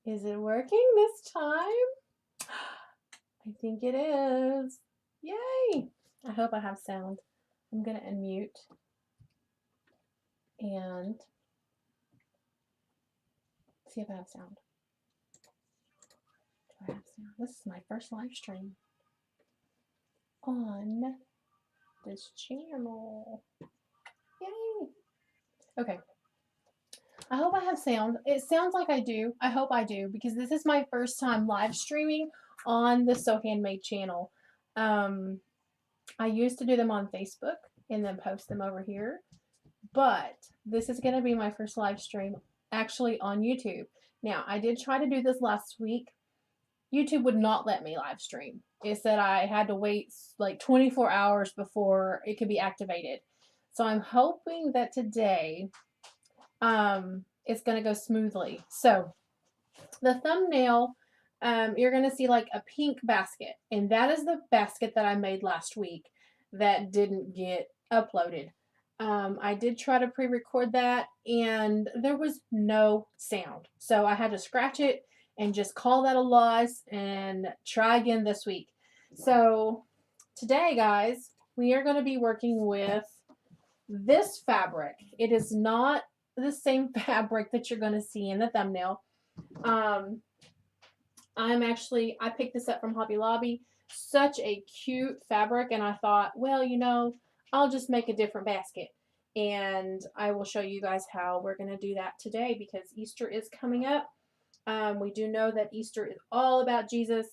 Is it working this time? I think it is. Yay! I hope I have sound. I'm going to unmute and see if I have sound. Do I have sound? This is my first live stream on this channel. Yay! Okay. I hope I have sound. It sounds like I do. I hope I do because this is my first time live streaming on the So Handmade channel. I used to do them on Facebook and then post them over here, but this is going to be my first live stream actually on YouTube. Now, I did try to do this last week. YouTube would not let me live stream. It said I had to wait like 24 hours before it could be activated. So I'm hoping that today it's going to go smoothly. So the thumbnail, you're going to see like a pink basket. And that is the basket that I made last week that didn't get uploaded. I did try to pre-record that and there was no sound. So I had to scratch it and just call that a loss and try again this week. So today, guys, we are going to be working with this fabric. It is not the same fabric that you're going to see in the thumbnail. I picked this up from Hobby Lobby. Such a cute fabric, and I thought, well, I'll just make a different basket. And I will show you guys how we're going to do that today because Easter is coming up. We do know that Easter is all about Jesus,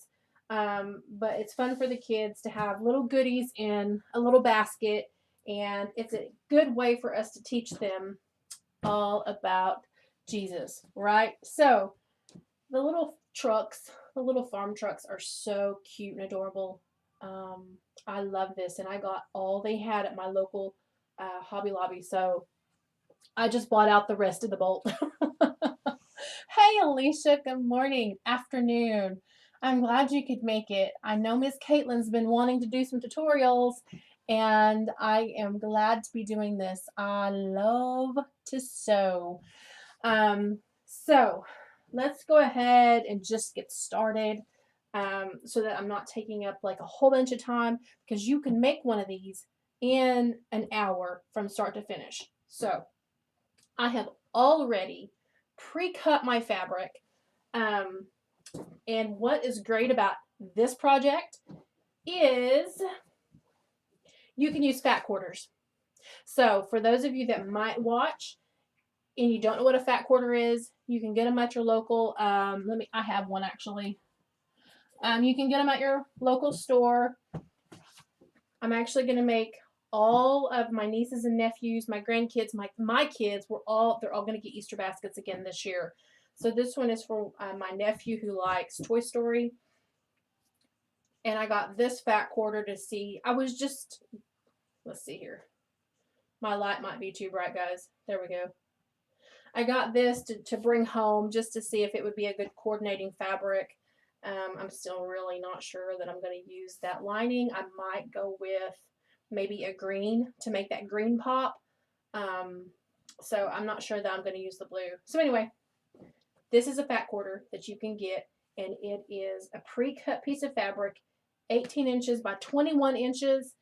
but it's fun for the kids to have little goodies in a little basket, and it's a good way for us to teach them all about Jesus, right? So the little trucks, the little farm trucks are so cute and adorable. I love this, and I got all they had at my local Hobby Lobby, so I just bought out the rest of the bolt. Hey, Alicia, good morning, afternoon. I'm glad you could make it. I know Miss Caitlin's been wanting to do some tutorials, and I am glad to be doing this. I love to sew. So let's go ahead and just get started so that I'm not taking up like a whole bunch of time because you can make one of these in an hour from start to finish. So I have already pre-cut my fabric. And what is great about this project is you can use fat quarters. So for those of you that might watch and you don't know what a fat quarter is, you can get them at your local. I have one actually. You can get them at your local store. I'm actually going to make all of my nieces and nephews, my grandkids, my kids, they're all going to get Easter baskets again this year. So this one is for my nephew who likes Toy Story. And I got this fat quarter to see. Let's see here. My light might be too bright, guys. There we go. I got this to bring home just to see if it would be a good coordinating fabric. I'm still really not sure that I'm going to use that lining. I might go with maybe a green to make that green pop. So I'm not sure that I'm going to use the blue. So anyway, this is a fat quarter that you can get, and it is a pre-cut piece of fabric, 18 inches by 21 inches.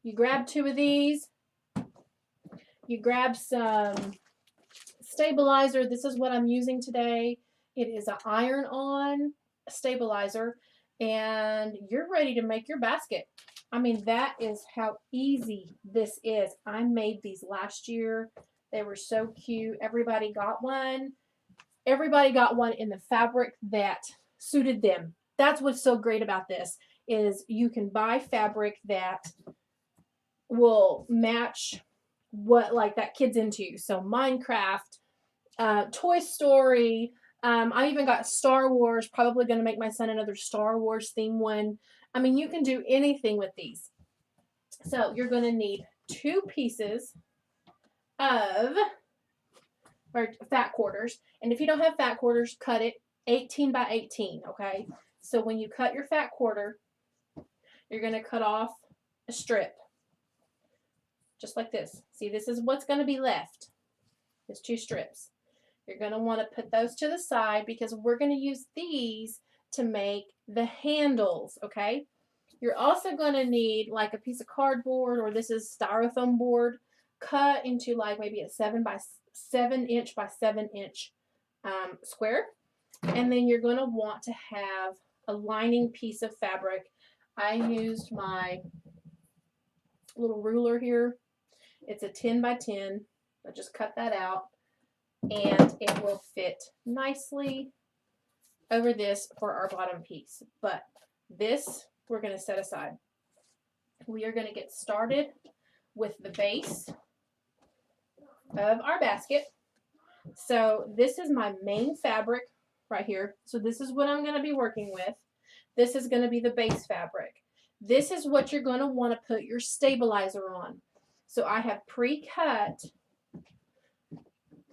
You grab two of these. You grab some stabilizer. This is what I'm using today. It is an iron-on stabilizer, and you're ready to make your basket. I mean, that is how easy this is. I made these last year. They were so cute. Everybody got one. Everybody got one in the fabric that suited them. That's what's so great about this is you can buy fabric that will match what like that kid's into. So Minecraft, Toy Story. I even got Star Wars. Probably going to make my son another Star Wars theme one. I mean, you can do anything with these. So you're going to need 2 pieces of fat quarters. And if you don't have fat quarters, cut it 18 by 18, okay? So when you cut your fat quarter, you're going to cut off a strip. Just like this. See, this is what's going to be left. It's 2 strips. You're going to want to put those to the side because we're going to use these to make the handles, okay? You're also going to need like a piece of cardboard, or this is styrofoam board, cut into like maybe a 7 by 7 inch by 7 inch square. And then you're going to want to have a lining piece of fabric. I used my little ruler here. It's a 10 by 10. I just cut that out, and it will fit nicely over this for our bottom piece. But this we're going to set aside. We are going to get started with the base of our basket. So this is my main fabric right here. So this is what I'm going to be working with. This is going to be the base fabric. This is what you're going to want to put your stabilizer on. So I have pre-cut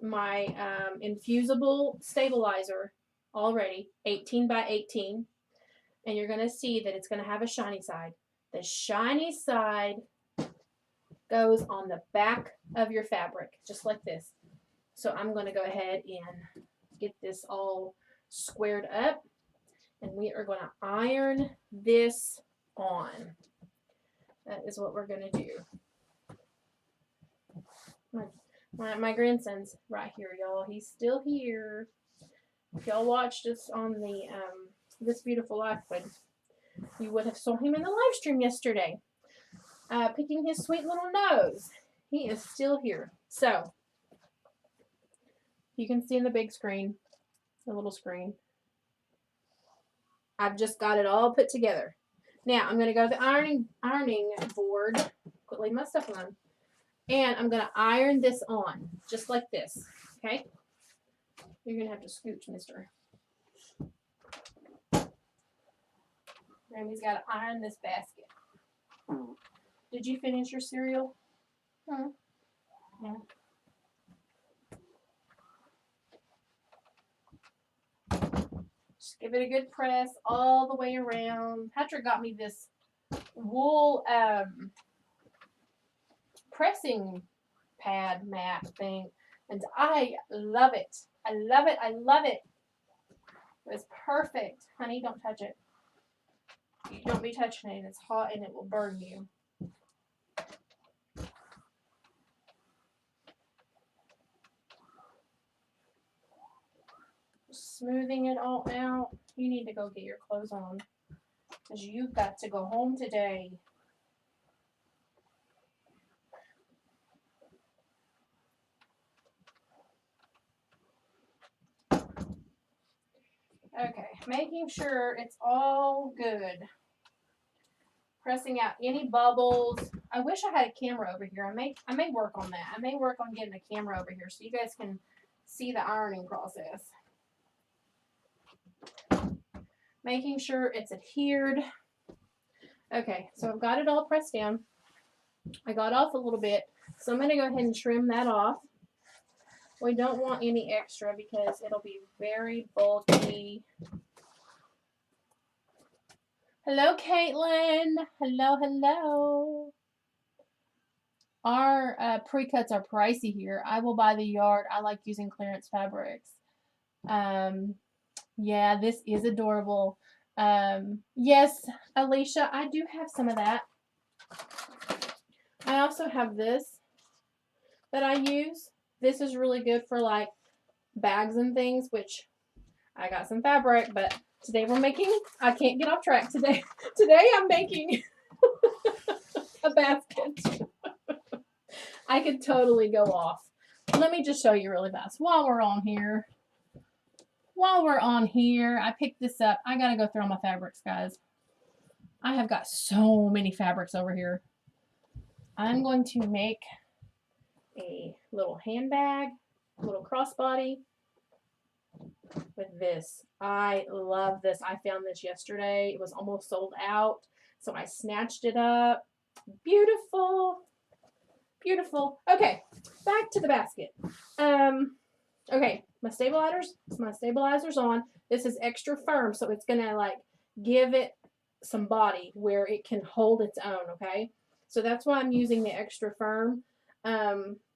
my infusible stabilizer already, 18 by 18. And you're going to see that it's going to have a shiny side. The shiny side goes on the back of your fabric, just like this. So I'm going to go ahead and get this all squared up, and we are going to iron this on. That is what we're going to do. My grandson's right here, y'all. He's still here. If y'all watched us on the This Beautiful Life, you would have saw him in the live stream yesterday, picking his sweet little nose. He is still here. So you can see in the big screen, the little screen, I've just got it all put together. Now I'm going to go to the ironing board, quit leaving my stuff on, and I'm going to iron this on, just like this, okay? You're going to have to scooch, mister. Grammy's got to iron this basket. Did you finish your cereal? Huh? Yeah. Just give it a good press all the way around. Patrick got me this wool pressing pad mat thing, and I love it. I love it. I love it. It was perfect. Honey, don't touch it. You don't be touching it. It's hot and it will burn you. Smoothing it all out. You need to go get your clothes on, because you've got to go home today. Okay, making sure it's all good. Pressing out any bubbles. I wish I had a camera over here. I may work on that. I may work on getting a camera over here so you guys can see the ironing process. Making sure it's adhered. Okay, so I've got it all pressed down. I got off a little bit, so I'm going to go ahead and trim that off. We don't want any extra because it'll be very bulky. Hello, Caitlin. Hello, hello. Our pre-cuts are pricey here. I will buy the yard. I like using clearance fabrics. Yeah, this is adorable. Yes, Alicia, I do have some of that. I also have this that I use. This is really good for like bags and things, which I got some fabric, but today we're making, I can't get off track today. Today I'm making a basket. I could totally go off. Let me just show you really fast while we're on here. I picked this up. I gotta go through all my fabrics, guys. I have got so many fabrics over here. I'm going to make a little handbag, a little crossbody with this. I love this. I found this yesterday. It was almost sold out, so I snatched it up. Beautiful. Beautiful. Okay, back to the basket. Okay, my stabilizer's on. This is extra firm, so it's gonna like give it some body where it can hold its own, okay? So that's why I'm using the extra firm.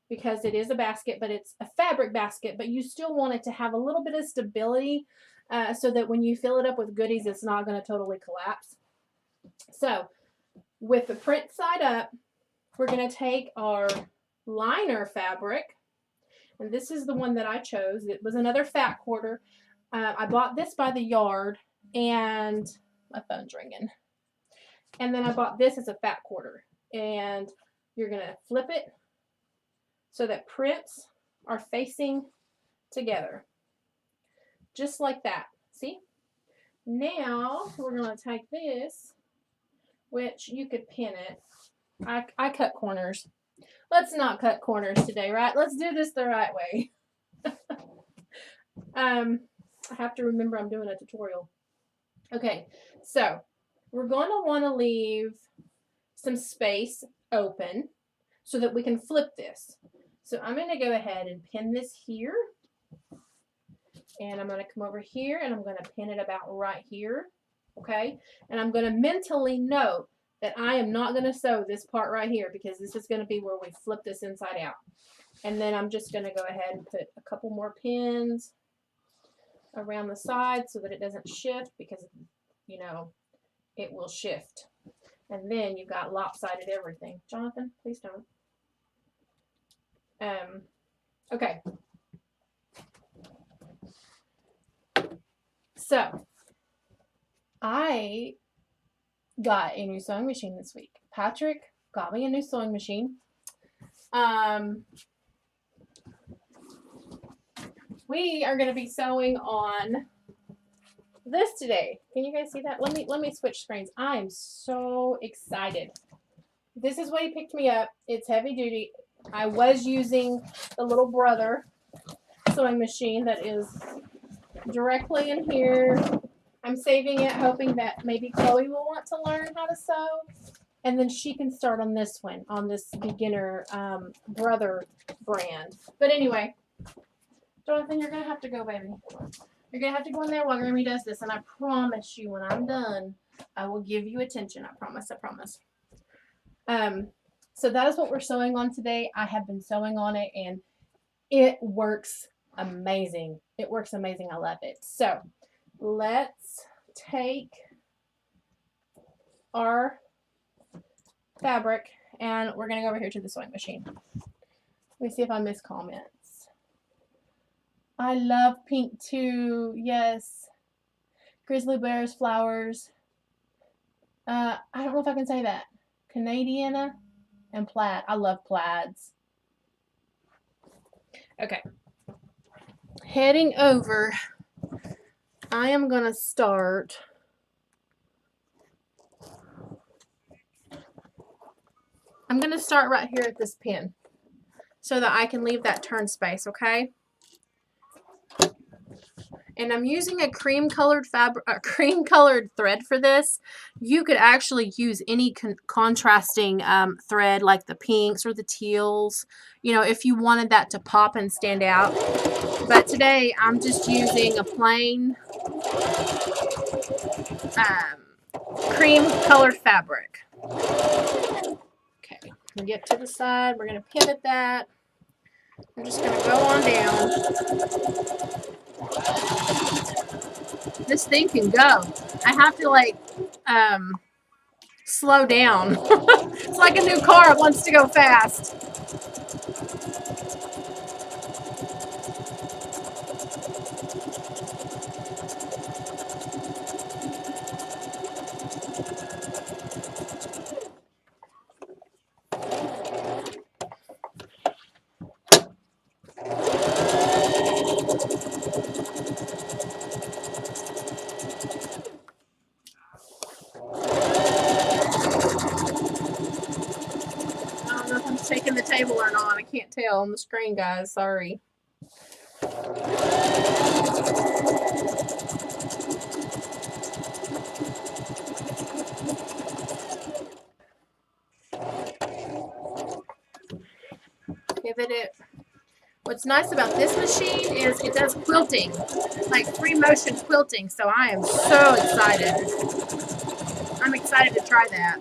because it is a basket, but it's a fabric basket, but you still want it to have a little bit of stability so that when you fill it up with goodies, it's not going to totally collapse. So with the print side up, we're going to take our liner fabric, and this is the one that I chose. It was another fat quarter. I bought this by the yard, and my phone's ringing. And then I bought this as a fat quarter, and you're going to flip it so that prints are facing together, just like that. See? Now we're going to take this, which you could pin it. I cut corners. Let's not cut corners today, right? Let's do this the right way. I have to remember I'm doing a tutorial. Okay, so we're going to want to leave some space open so that we can flip this. So I'm going to go ahead and pin this here. And I'm going to come over here and I'm going to pin it about right here. Okay, and I'm going to mentally note that I am not going to sew this part right here because this is going to be where we flip this inside out. And then I'm just going to go ahead and put a couple more pins around the side so that it doesn't shift, because, you know, it will shift. And then you've got lopsided everything. Jonathan, please don't. Okay. So I got a new sewing machine this week. Patrick got me a new sewing machine. We are going to be sewing on this today. Can you guys see that? Let me switch screens. I am so excited. This is what he picked me up. It's heavy duty. I was using the little brother sewing machine that is directly in here. I'm saving it, hoping that maybe Chloe will want to learn how to sew, and then she can start on this one, on this beginner brother brand. But anyway, Jonathan, you're going to have to go, baby. You're going to have to go in there while Grammy does this, and I promise you when I'm done, I will give you attention. I promise, I promise. So that is what we're sewing on today. I have been sewing on it, and it works amazing. It works amazing. I love it. So let's take our fabric, and we're going to go over here to the sewing machine. Let me see if I miss comments. I love pink too. Yes. Grizzly bears, flowers. I don't know if I can say that. Canadiana and plaid. I love plaids. Okay. Heading over, I am going to start right here at this pin so that I can leave that turn space, okay? And I'm using a cream-colored thread for this. You could actually use any contrasting thread, like the pinks or the teals, you know, if you wanted that to pop and stand out. But today I'm just using a plain cream-colored fabric. Okay, we get to the side. We're going to pivot that. I'm just going to go on down. This thing can go. I have to like slow down. It's like a new car. It wants to go fast. Taking the table or not, I can't tell on the screen, guys. Sorry. Pivot it. What's nice about this machine is it does quilting, like free motion quilting, so I am so excited. I'm excited to try that.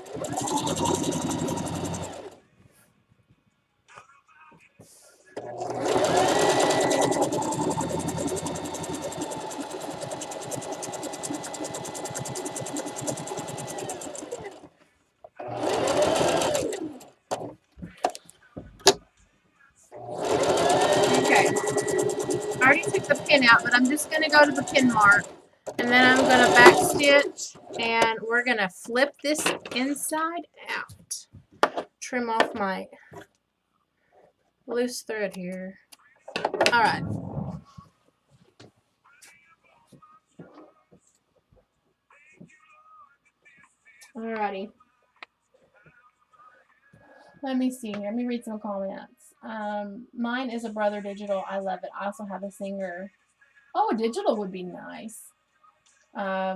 Okay. I already took the pin out, but I'm just going to go to the pin mark. And then I'm going to back stitch. And we're going to flip this inside out. Trim off my loose thread here. All right. Alrighty. Let me see here. Let me read some comments. Mine is a Brother Digital. I love it. I also have a Singer. Oh, a digital would be nice. I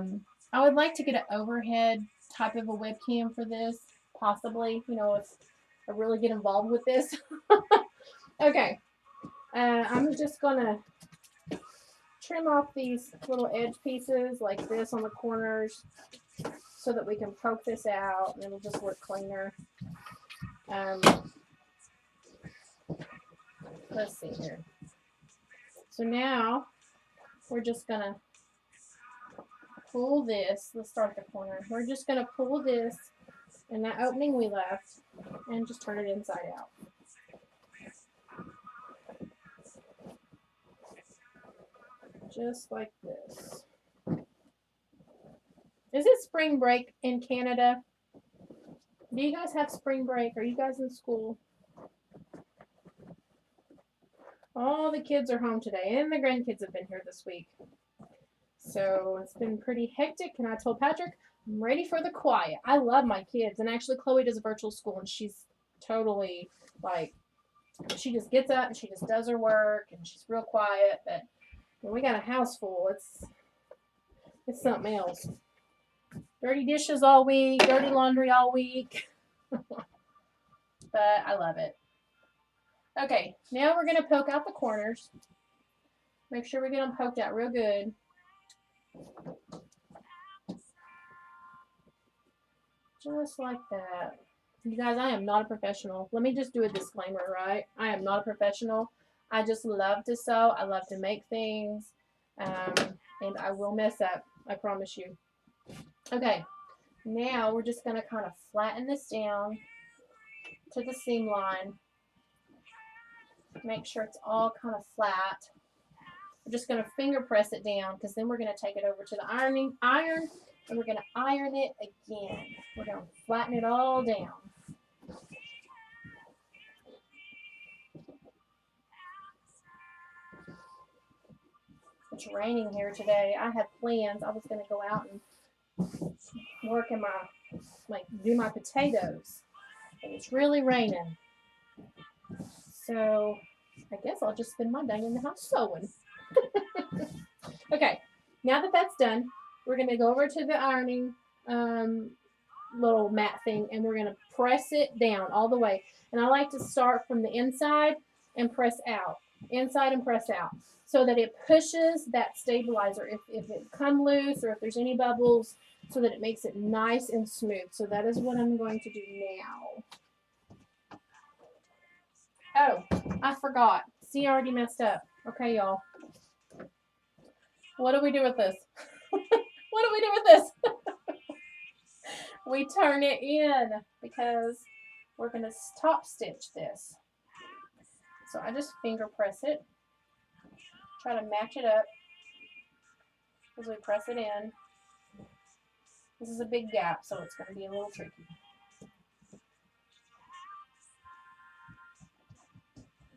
would like to get an overhead type of a webcam for this, possibly. You know, if I really get involved with this. Okay. I'm just gonna trim off these little edge pieces like this on the corners so that we can poke this out and it'll just look cleaner. Let's see here. So now we're just gonna pull this. Let's start the corner. We're just gonna pull this in that opening we left and just turn it inside out. Just like this. Is it spring break in Canada? Do you guys have spring break? Are you guys in school? All the kids are home today, and the grandkids have been here this week. So it's been pretty hectic, and I told Patrick, I'm ready for the quiet. I love my kids, and actually Chloe does a virtual school, and she's totally, like, she just gets up, and she just does her work, and she's real quiet, but when we got a house full, it's something else. Dirty dishes all week, dirty laundry all week. But I love it. Okay, now we're going to poke out the corners. Make sure we get them poked out real good. Just like that. You guys, I am not a professional. Let me just do a disclaimer, right? I am not a professional. I just love to sew. I love to make things. And I will mess up. I promise you. Okay, now we're just going to kind of flatten this down to the seam line. Make sure it's all kind of flat. We're just going to finger press it down because then we're going to take it over to the iron and we're going to iron it again. We're going to flatten it all down. It's raining here today. I had plans. I was going to go out and work in do my potatoes. But it's really raining. So I guess I'll just spend my day in the house sewing. Okay, now that that's done, we're going to go over to the ironing little mat thing and we're going to press it down all the way. And I like to start from the inside and press out. Inside and press out. So that it pushes that stabilizer if it come loose or if there's any bubbles so that it makes it nice and smooth. So that is what I'm going to do now. Oh, I forgot. See, I already messed up. Okay, y'all. What do we do with this? What do we do with this? We turn it in because we're going to top stitch this. So I just finger press it. Try to match it up as we press it in. This is a big gap, so it's going to be a little tricky.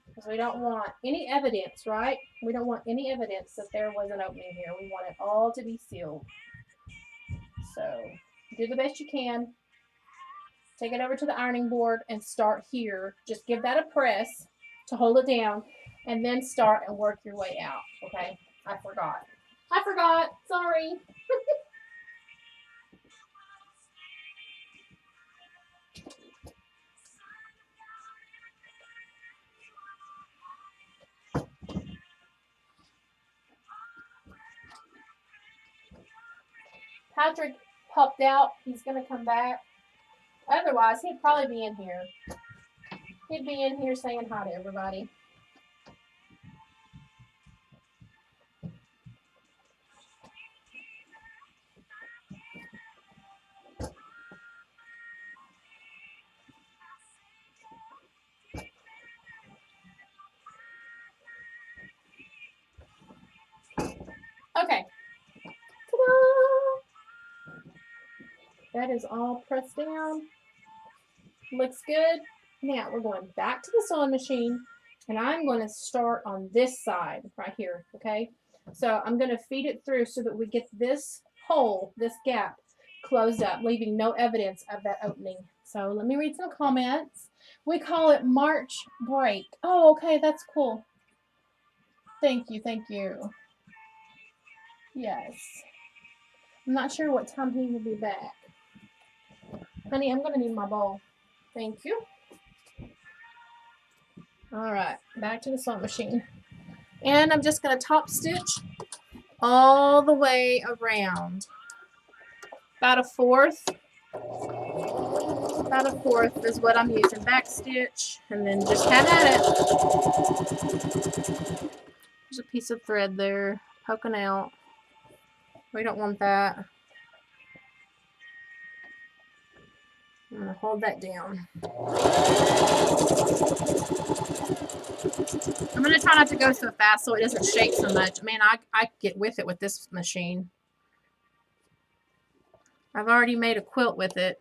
Because we don't want any evidence, right? We don't want any evidence that there was an opening here. We want it all to be sealed. So do the best you can. Take it over to the ironing board and start here. Just give that a press to hold it down and then start and work your way out. Okay? I forgot. Sorry. Patrick popped out. He's going to come back. Otherwise, he'd probably be in here. He'd be in here saying hi to everybody. That is all pressed down. Looks good. Now we're going back to the sewing machine, and I'm going to start on this side right here, okay? So I'm going to feed it through so that we get this hole, this gap, closed up, leaving no evidence of that opening. So let me read some comments. We call it March break. Oh, okay, that's cool. Thank you, thank you. Yes. I'm not sure what time he will be back. Honey, I'm going to need my bowl. Thank you. All right, back to the sewing machine. And I'm just going to top stitch all the way around. About a fourth. About a fourth is what I'm using. Back stitch, and then just have at it. There's a piece of thread there poking out. We don't want that. I'm going to hold that down. I'm going to try not to go so fast so it doesn't shake so much. Man, I get with it with this machine. I've already made a quilt with it.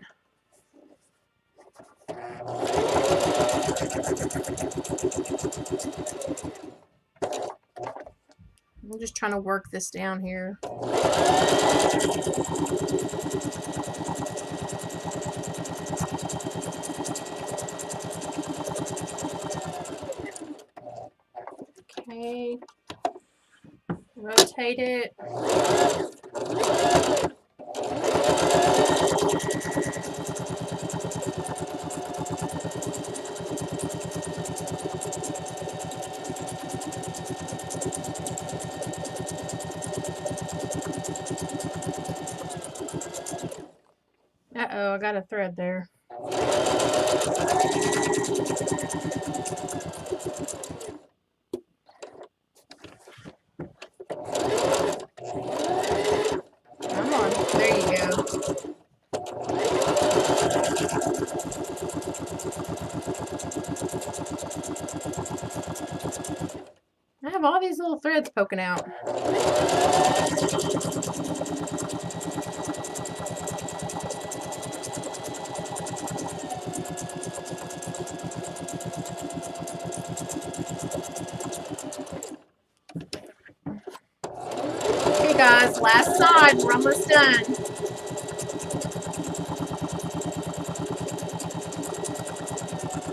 I'm just trying to work this down here. Okay. Rotate it. Uh-oh, I got a thread there. Come on, there you go. I have all these little threads poking out. Okay guys, last side, we're almost done.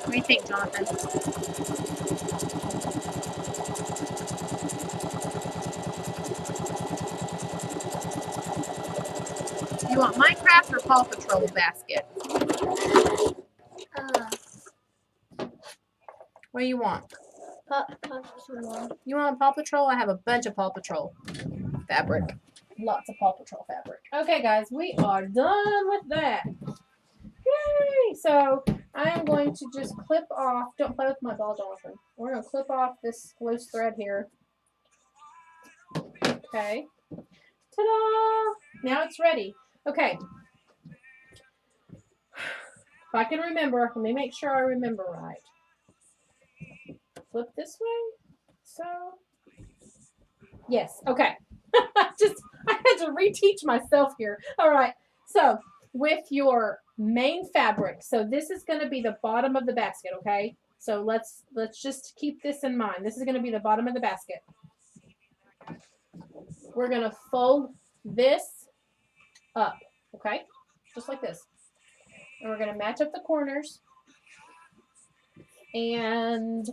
What do you think, Jonathan? You want Minecraft or Paw Patrol basket? What do you want? Paw Patrol. You want Paw Patrol? I have a bunch of Paw Patrol fabric. Lots of Paw Patrol fabric. Okay, guys, we are done with that. Yay! So I am going to just clip off. Don't play with my ball, Jonathan. We're going to clip off this loose thread here. Okay. Ta-da! Now it's ready. Okay. If I can remember, let me make sure I remember right. Flip this way. So, yes. Okay. I had to reteach myself here. All right. So, with your main fabric, so this is going to be the bottom of the basket, okay? So let's just keep this in mind. This is going to be the bottom of the basket. We're going to fold this up, okay? Just like this. And we're going to match up the corners. And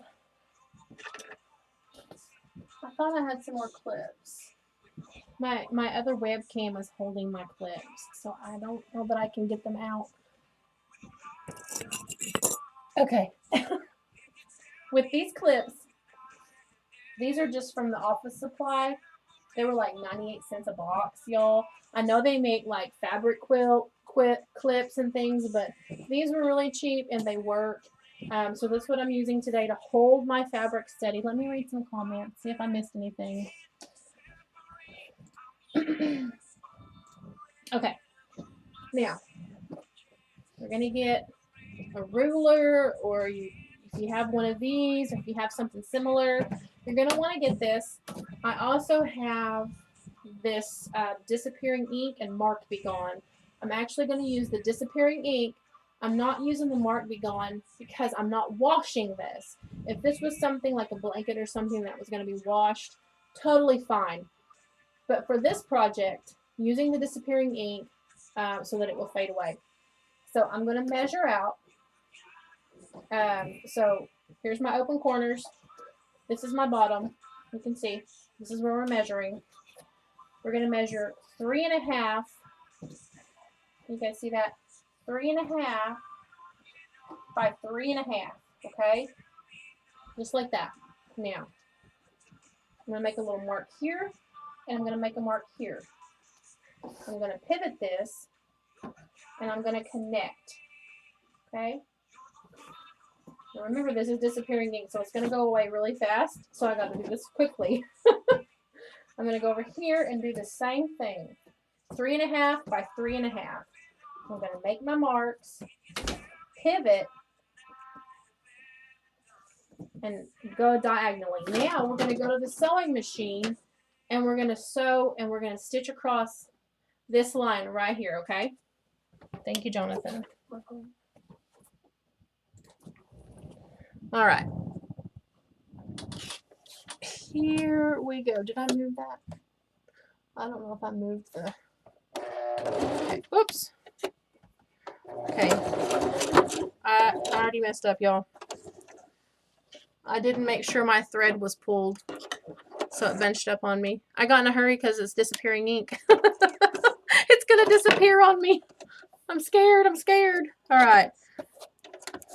I thought I had some more clips. My other webcam is holding my clips, so I don't know that I can get them out. Okay. With these clips, these are just from the office supply. They were like 98 cents a box, y'all. I know they make like fabric quilt clips and things, but these were really cheap and they work. So that's what I'm using today to hold my fabric steady. Let me read some comments, see if I missed anything. Okay, now we're gonna get a ruler, or if you have one of these, if you have something similar, you're gonna want to get this. I also have this disappearing ink and Mark Be Gone. I'm actually going to use the disappearing ink. I'm not using the Mark Be Gone because I'm not washing this. If this was something like a blanket or something that was going to be washed, totally fine. But for this project, using the disappearing ink so that it will fade away. So I'm going to measure out. So here's my open corners. This is my bottom. You can see. This is where we're measuring. We're going to measure 3.5. You guys see that? 3.5 by 3.5. Okay? Just like that. Now, I'm going to make a little mark here, and I'm going to make a mark here. I'm going to pivot this, and I'm going to connect. Okay? Now remember, this is disappearing ink, so it's going to go away really fast, so I got to do this quickly. I'm going to go over here and do the same thing. 3.5 by 3.5. I'm going to make my marks, pivot, and go diagonally. Now we're going to go to the sewing machine, and we're going to sew, and we're going to stitch across this line right here, okay? Thank you, Jonathan. All right. Here we go. Did I move that? I don't know if I moved the... Okay. Oops. Okay. I already messed up, y'all. I didn't make sure my thread was pulled, so it bunched up on me. I got in a hurry because it's disappearing ink. It's going to disappear on me. I'm scared. I'm scared. All right.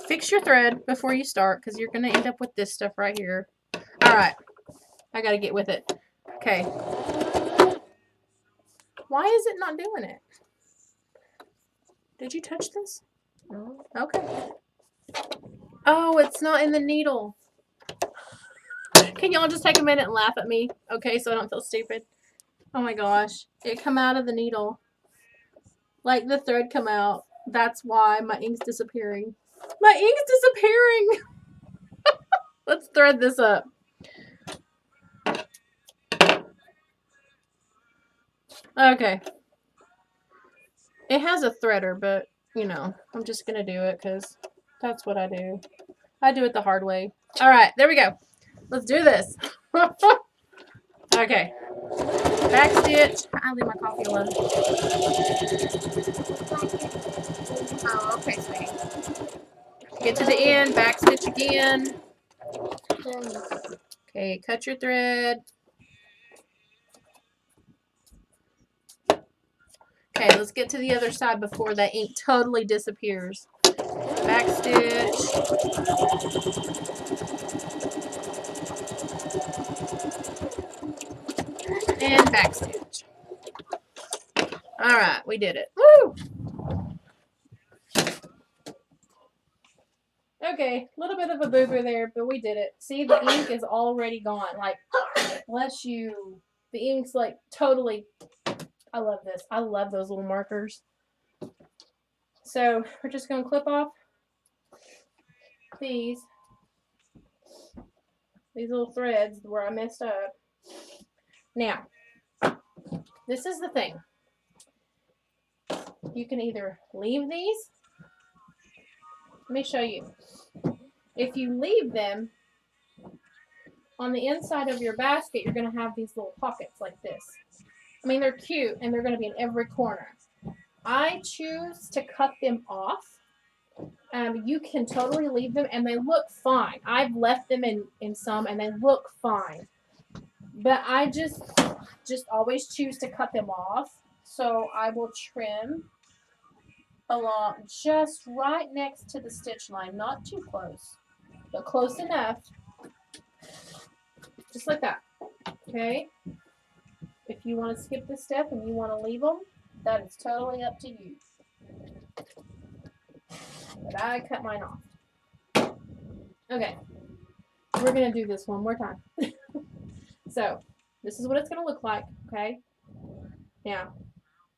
Fix your thread before you start because you're going to end up with this stuff right here. All right. I got to get with it. Okay. Why is it not doing it? Did you touch this? No. Okay. Oh, it's not in the needle. Can y'all just take a minute and laugh at me? Okay, so I don't feel stupid. Oh my gosh. It come out of the needle. Like the thread come out. That's why my ink's disappearing. My ink's disappearing. Let's thread this up. Okay. It has a threader, but, you know, I'm just going to do it because that's what I do. I do it the hard way. All right, there we go. Let's do this. Okay. Back stitch. I'll leave my coffee alone. Oh, okay, sweetie. Get to the end, back stitch again. Okay, cut your thread. Okay, let's get to the other side before that ink totally disappears. Back stitch. And back stitch. Alright, we did it. Woo! Okay, a little bit of a boo-boo there, but we did it. See, the ink is already gone. Like, bless you. The ink's like totally... I love this. I love those little markers. So, we're just going to clip off these little threads where I messed up. Now, this is the thing. You can either leave these. Let me show you. If you leave them on the inside of your basket, you're going to have these little pockets like this. I mean, they're cute and they're going to be in every corner. I choose to cut them off. You can totally leave them and they look fine. I've left them in some and they look fine. But I just always choose to cut them off. So I will trim along just right next to the stitch line. Not too close, but close enough. Just like that. Okay? If you want to skip this step and you want to leave them, that is totally up to you. But I cut mine off. Okay. We're going to do this one more time. So, this is what it's going to look like, okay? Now,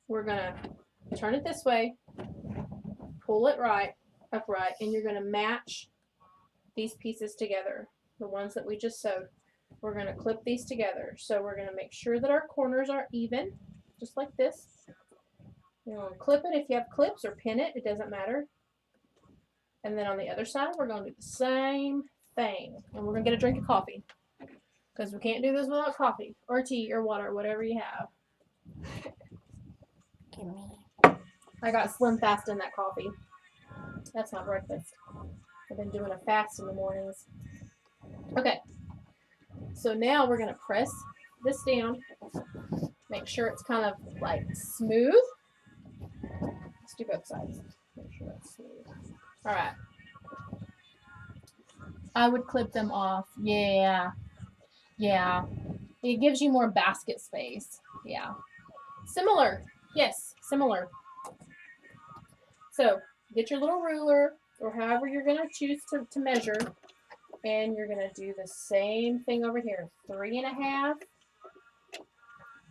we're going to turn it this way, pull it upright, and you're going to match these pieces together, the ones that we just sewed. We're going to clip these together. So we're going to make sure that our corners are even, just like this. You're going to clip it if you have clips, or pin it. It doesn't matter. And then on the other side, we're going to do the same thing. And we're going to get a drink of coffee. Because we can't do this without coffee, or tea, or water, whatever you have. Give me. I got slim fast in that coffee. That's not breakfast. I've been doing a fast in the mornings. Okay. So now we're going to press this down. Make sure it's kind of like smooth. Let's do both sides. Make sure it's smooth. All right. I would clip them off. Yeah. Yeah. It gives you more basket space. Yeah. Similar. Yes, similar. So get your little ruler, or however you're going to choose to measure, and you're going to do the same thing over here. 3.5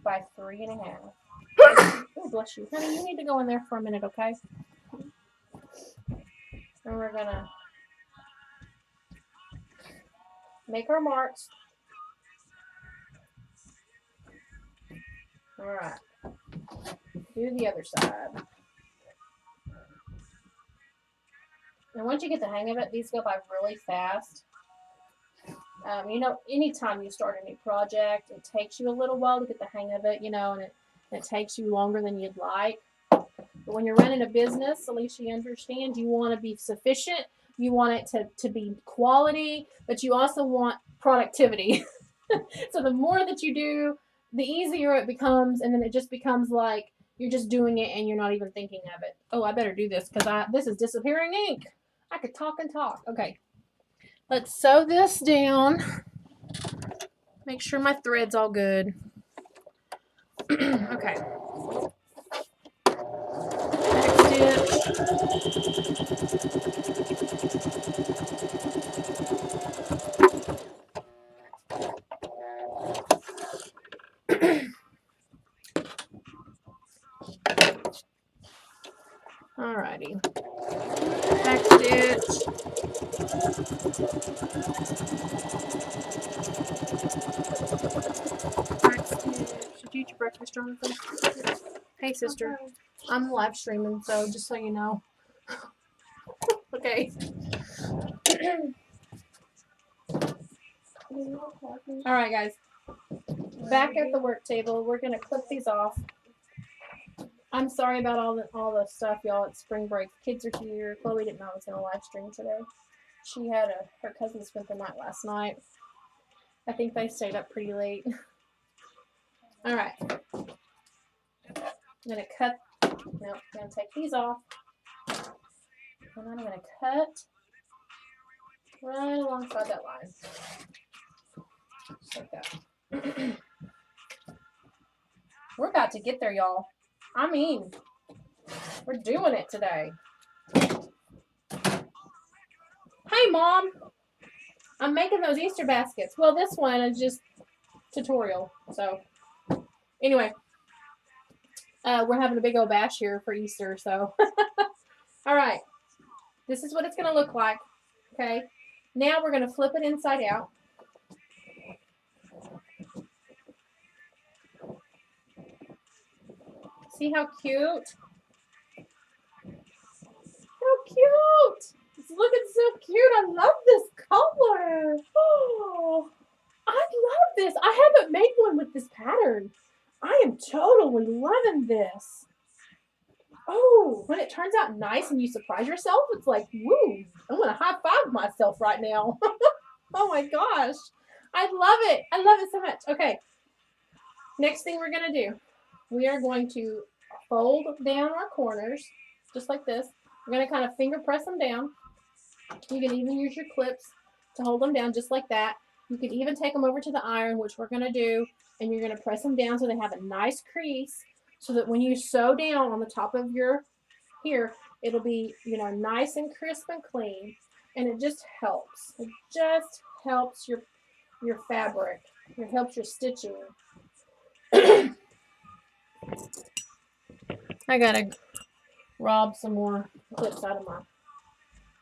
by 3.5. Oh, bless you. Honey, you need to go in there for a minute, okay? And we're going to make our marks. All right. Do the other side. And once you get the hang of it, these go by really fast. You know, anytime you start a new project, it takes you a little while to get the hang of it, you know, and it takes you longer than you'd like. But when you're running a business, at least you understand, you want to be sufficient. You want it to be quality, but you also want productivity. So the more that you do, the easier it becomes, and then it just becomes like you're just doing it and you're not even thinking of it. Oh, I better do this because this is disappearing ink. I could talk and talk. Okay. Let's sew this down. Make sure my thread's all good. Okay. Back stitch. Alrighty. Back stitch. Back stitch. Did you eat your breakfast, Jonathan? Hey, sister. I'm live streaming, so just so you know. Okay. Alright, guys. Back at the work table, we're going to clip these off. I'm sorry about all the stuff, y'all. It's spring break. The kids are here. Chloe didn't know I was going to live stream today. She had her cousin spent the night last night. I think they stayed up pretty late. All right. I'm going to cut. Nope, I'm going to take these off. And I'm going to cut right alongside that line. Just like that. We're about to get there, y'all. I mean, we're doing it today. Hey, Mom. I'm making those Easter baskets. Well, this one is just tutorial. So, anyway, we're having a big old bash here for Easter. So, all right. This is what it's going to look like. Okay. Now we're going to flip it inside out. See how cute? How cute! It's looking so cute. I love this color. Oh, I love this. I haven't made one with this pattern. I am totally loving this. Oh, when it turns out nice and you surprise yourself, it's like, woo, I'm going to high five myself right now. Oh my gosh. I love it. I love it so much. Okay. Next thing we're going to do, we are going to fold down our corners just like this. We're going to kind of finger press them down. You can even use your clips to hold them down just like that. You can even take them over to the iron, which we're going to do, and you're going to press them down so they have a nice crease so that when you sew down on the top of your here, it'll be, you know, nice and crisp and clean, and it just helps. It just helps your fabric. It helps your stitching. I gotta rob some more clips out of my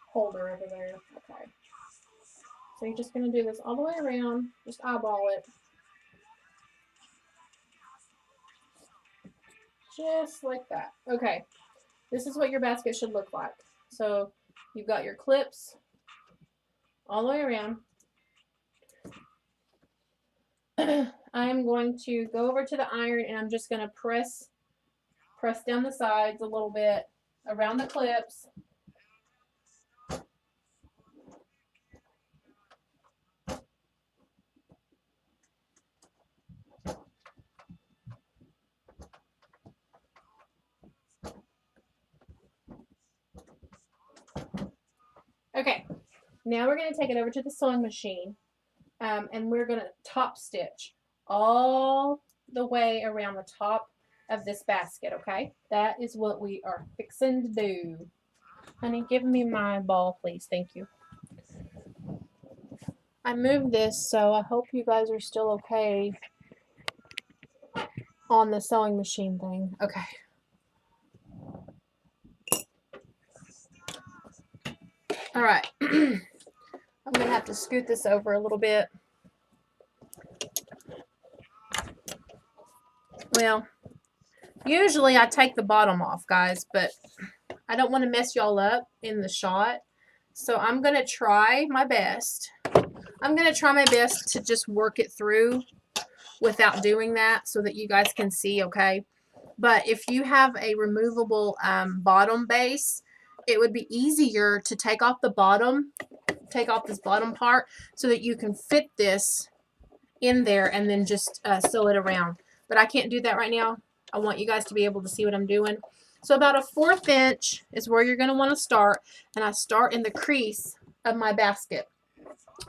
holder over there. Okay. So you're just going to do this all the way around. Just eyeball it. Just like that. Okay. This is what your basket should look like. So you've got your clips all the way around. I'm going to go over to the iron and I'm just going to press down the sides a little bit around the clips. Okay, now we're going to take it over to the sewing machine and we're going to top stitch all the way around the top of this basket, okay? That is what we are fixing to do. Honey, give me my ball, please. Thank you. I moved this, so I hope you guys are still okay on the sewing machine thing. Okay. All right. I'm going to have to scoot this over a little bit. Well, usually I take the bottom off, guys, but I don't want to mess y'all up in the shot. So I'm going to try my best. I'm going to try my best to just work it through without doing that so that you guys can see, okay? But if you have a removable bottom base, it would be easier to take off the bottom, take off this bottom part so that you can fit this in there and then just sew it around. But I can't do that right now. I want you guys to be able to see what I'm doing. So about a 1/4 inch is where you're going to want to start. And I start in the crease of my basket.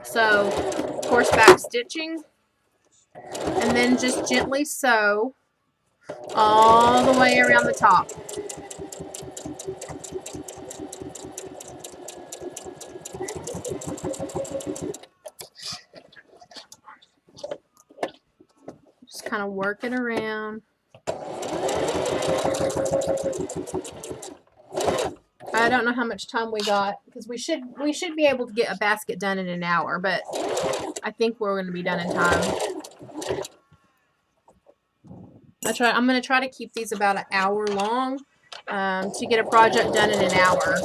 So, of course, back stitching. And then just gently sew all the way around the top. Just kind of work it around. I don't know how much time we got because we should be able to get a basket done in an hour, but I think we're going to be done in time. I'm going to try to keep these about an hour long to get a project done in an hour.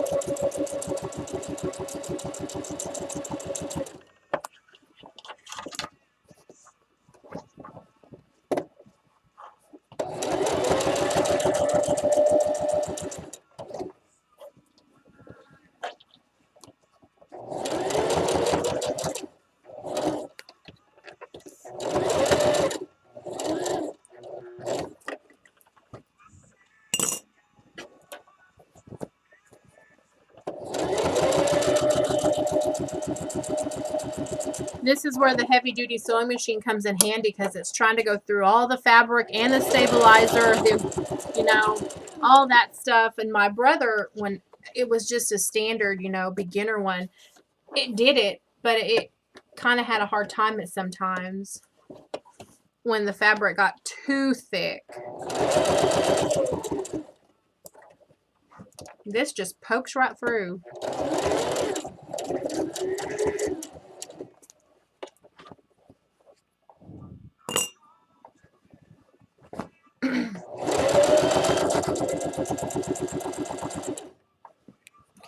This is where the heavy-duty sewing machine comes in handy because it's trying to go through all the fabric and the stabilizer, all that stuff. And my brother, when it was just a standard, beginner one, it did it, but it kind of had a hard time at sometimes when the fabric got too thick. This just pokes right through.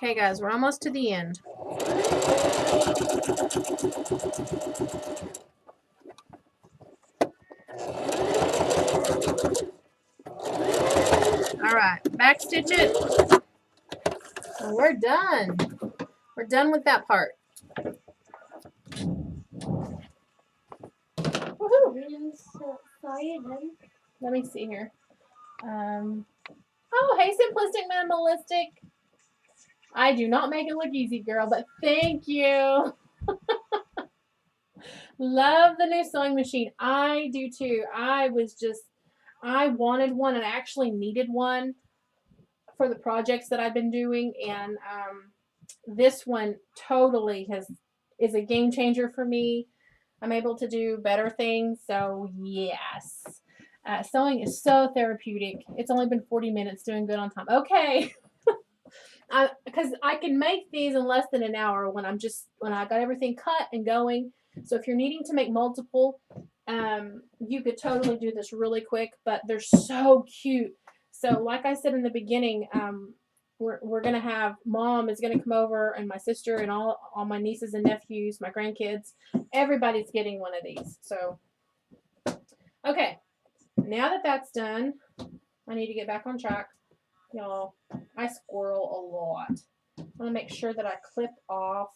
Okay, guys, we're almost to the end. All right, back stitch it. And we're done. We're done with that part. Woohoo! Let me see here. Oh, hey, Simplistic Minimalistic. I do not make it look easy, girl, but thank you. Love the new sewing machine. I do too. I wanted one and I actually needed one for the projects that I've been doing, and this one totally is a game changer for me. I'm able to do better things, so yes. Sewing is so therapeutic. It's only been 40 minutes, doing good on time. Okay. Because I can make these in less than an hour when I got everything cut and going. So if you're needing to make multiple, you could totally do this really quick, but they're so cute. So like I said in the beginning, we're gonna have Mom is gonna come over and my sister and all my nieces and nephews, my grandkids, everybody's getting one of these. So okay, now that that's done, I need to get back on track. Y'all, I squirrel a lot. I want to make sure that I clip off.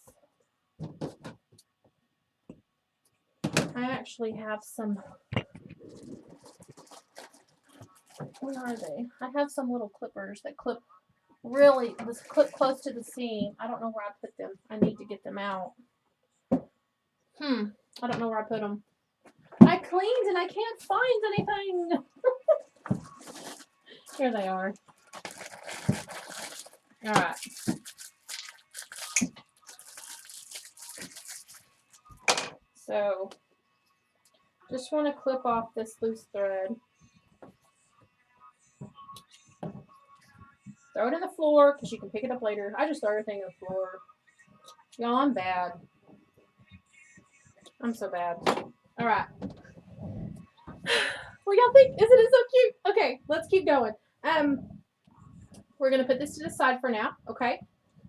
I actually have some. Where are they? I have some little clippers that clip really, this clip close to the seam. I don't know where I put them. I need to get them out. I don't know where I put them. I cleaned and I can't find anything. Here they are. All right. So, just want to clip off this loose thread. Throw it in the floor because you can pick it up later. I just throw everything in the floor. Y'all, I'm bad. I'm so bad. All right. What y'all think? Isn't it so cute? Okay, let's keep going. We're gonna put this to the side for now. Okay.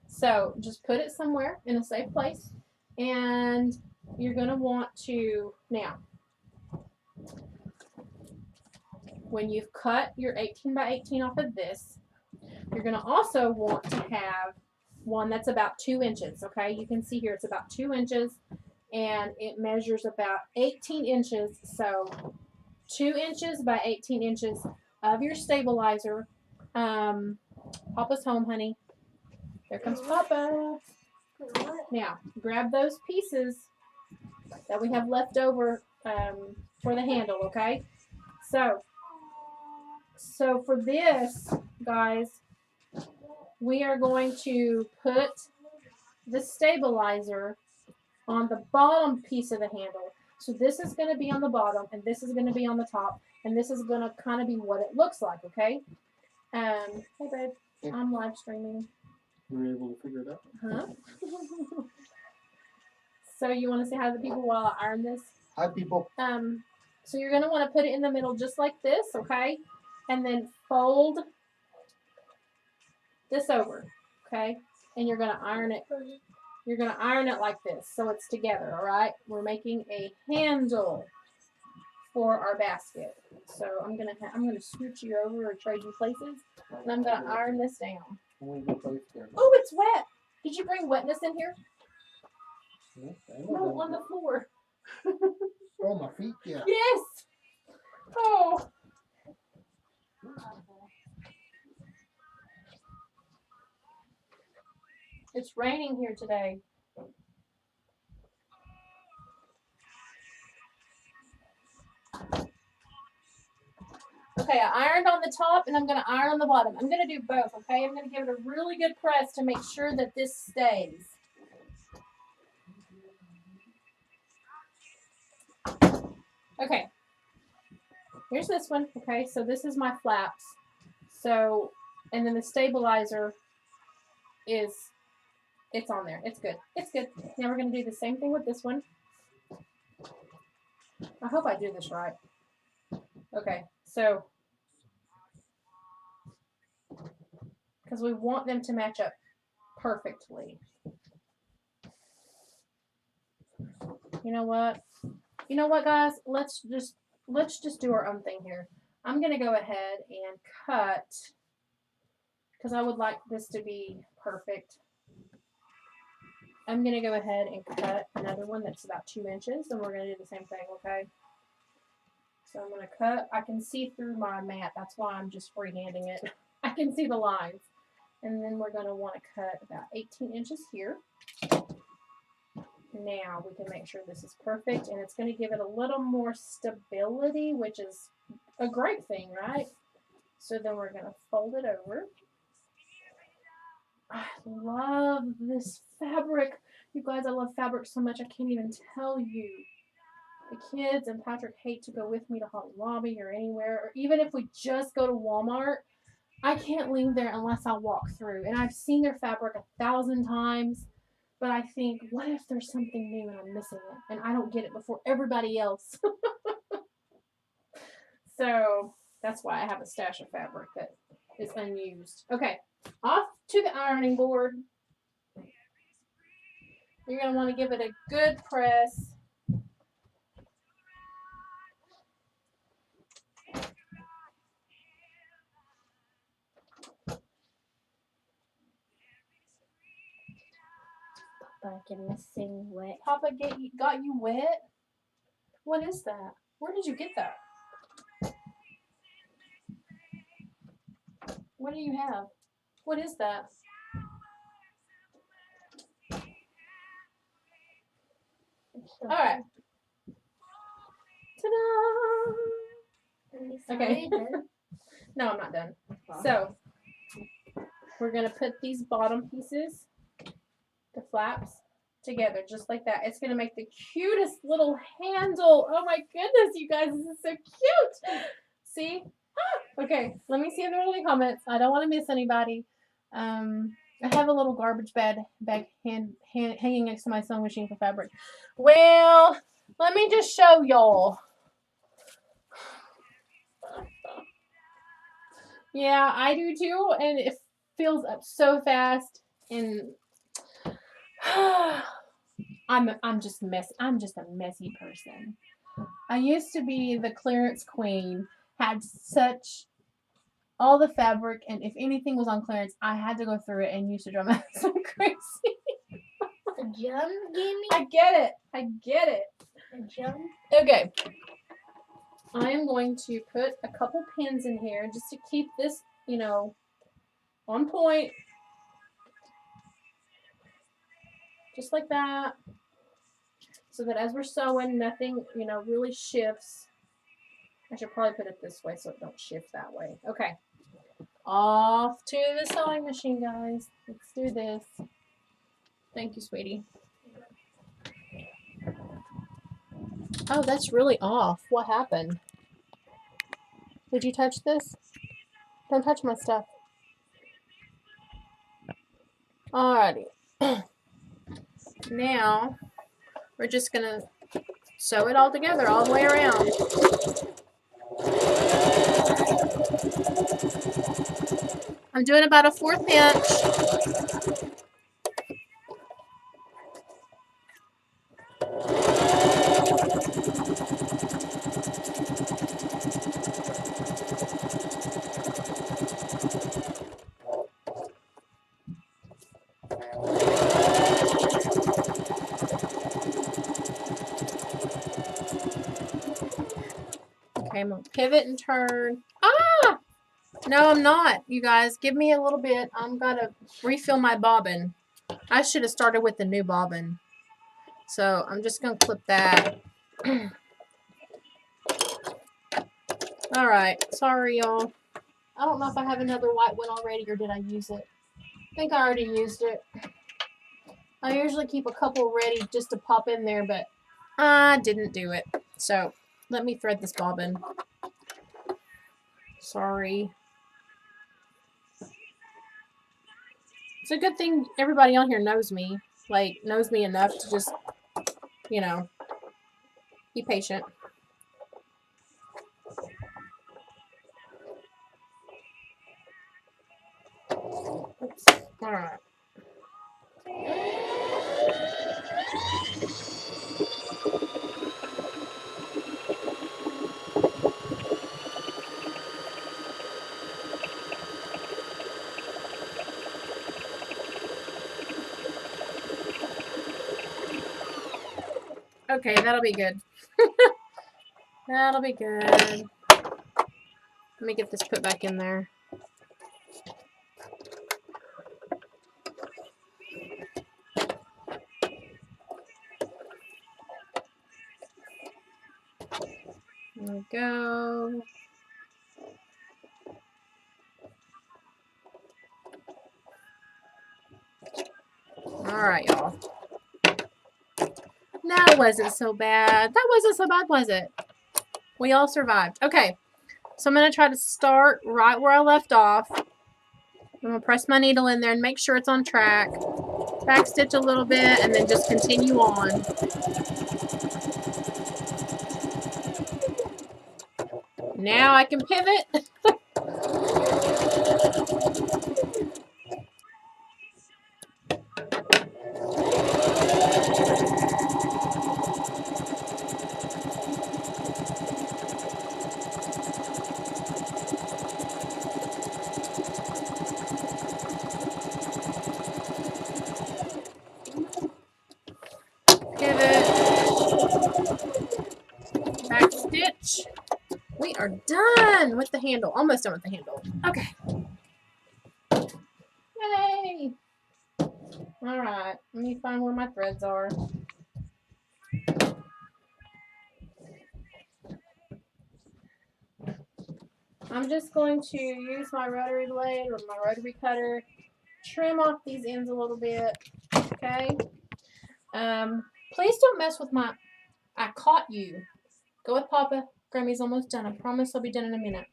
So just put it somewhere in a safe place, and you're gonna want to now. When you've cut your 18 by 18 off of this, you're gonna also want to have one that's about 2 inches. Okay, you can see here it's about 2 inches, and it measures about 18 inches. So 2 inches by 18 inches of your stabilizer. Papa's home, honey. There comes Papa. Now, grab those pieces that we have left over for the handle, okay? So for this, guys, we are going to put the stabilizer on the bottom piece of the handle. So this is going to be on the bottom, and this is going to be on the top, and this is going to kind of be what it looks like, okay? Hey, babe, I'm live streaming. You were able to figure it out? Huh? So you want to say hi to the people while I iron this? Hi, people. So you're going to want to put it in the middle just like this, okay? And then fold this over, okay? And you're going to iron it. You're going to iron it like this so it's together, all right? We're making a handle for our basket. So I'm going to scooch you over or trade you places, and I'm going to iron this down. Oh, it's wet. Did you bring wetness in here? No, on the floor. Oh, my feet, yeah. Yes. Oh. It's raining here today. Okay, I ironed on the top and I'm going to iron on the bottom. I'm going to do both, okay? I'm going to give it a really good press to make sure that this stays. Okay. Here's this one, okay? So this is my flaps. So, and then the stabilizer it's on there. It's good. It's good. Now we're going to do the same thing with this one. I hope I do this right. Okay, so because we want them to match up perfectly. You know what? You know what, guys? Let's just do our own thing here. I'm gonna go ahead and cut because I would like this to be perfect. I'm gonna go ahead and cut another one that's about 2 inches, and we're gonna do the same thing, okay? So I'm gonna cut. I can see through my mat. That's why I'm just freehanding it. I can see the lines. And then we're going to want to cut about 18 inches here. Now we can make sure this is perfect, and it's going to give it a little more stability, which is a great thing, right? So then we're going to fold it over. I love this fabric. You guys, I love fabric so much I can't even tell you. The kids and Patrick hate to go with me to Hobby Lobby or anywhere, or even if we just go to Walmart, I can't leave there unless I walk through. And I've seen their fabric 1,000 times, but I think, what if there's something new and I'm missing it and I don't get it before everybody else? So that's why I have a stash of fabric that is unused. Okay, off to the ironing board. You're going to want to give it a good press. Papa, get missing wet. Papa got you wet? What is that? Where did you get that? What do you have? What is that? All right. Ta-da! Okay. No, I'm not done. So, we're going to put these bottom pieces, the flaps, together just like that. It's going to make the cutest little handle. Oh my goodness, you guys, this is so cute. See? Okay, let me see if there's any comments. I don't want to miss anybody. I have a little garbage bag hanging next to my sewing machine for fabric. Well, let me just show y'all. Yeah, I do too, and it fills up so fast. And I'm just a messy person. I used to be the clearance queen. Had such all the fabric, and if anything was on clearance, I had to go through it and used to drive my husband crazy. The jump gaming? I get it. The jump? Okay. I am going to put a couple pins in here just to keep this, on point. Just like that. So that as we're sewing, nothing, really shifts. I should probably put it this way so it don't shift that way. Okay. Off to the sewing machine, guys. Let's do this. Thank you, sweetie. Oh, that's really off. What happened? Did you touch this? Don't touch my stuff. Alrighty. Now, we're just going to sew it all together all the way around. I'm doing about a 1/4 inch. Okay, I'm going to pivot and turn. Ah! No, I'm not, you guys. Give me a little bit. I'm going to refill my bobbin. I should have started with the new bobbin. So I'm just going to clip that. Alright, sorry y'all. I don't know if I have another white one already or did I use it. I think I already used it. I usually keep a couple ready just to pop in there, but I didn't do it. So let me thread this bobbin. Sorry. It's a good thing everybody on here knows me. Like, knows me enough to just, be patient. Oops. All right. Okay, that'll be good. That'll be good. Let me get this put back in there. There we go. Alright, y'all. That wasn't so bad. That wasn't so bad, was it? We all survived. Okay, so I'm going to try to start right where I left off. I'm going to press my needle in there and make sure it's on track. Back stitch a little bit and then just continue on. Now I can pivot. We are done with the handle. Almost done with the handle. Okay. Yay! All right. Let me find where my threads are. I'm just going to use my rotary blade or my rotary cutter, trim off these ends a little bit. Okay. Please don't mess with my. I caught you. Go with Papa. Grammy's almost done. I promise I'll be done in a minute.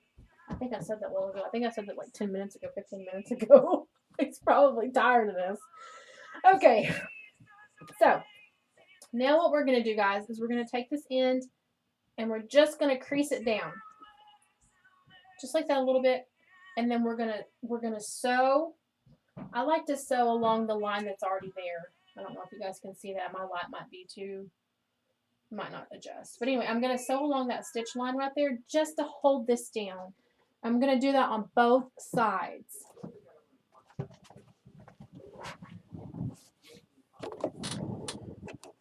I think I said that a while ago. I think I said that like 10 minutes ago, 15 minutes ago. He's probably tired of this. Okay. So, now what we're going to do, guys, is we're going to take this end and we're just going to crease it down. Just like that a little bit. And then we're going to sew. I like to sew along the line that's already there. I don't know if you guys can see that. My light might be too, might not adjust. But anyway, I'm going to sew along that stitch line right there just to hold this down. I'm going to do that on both sides.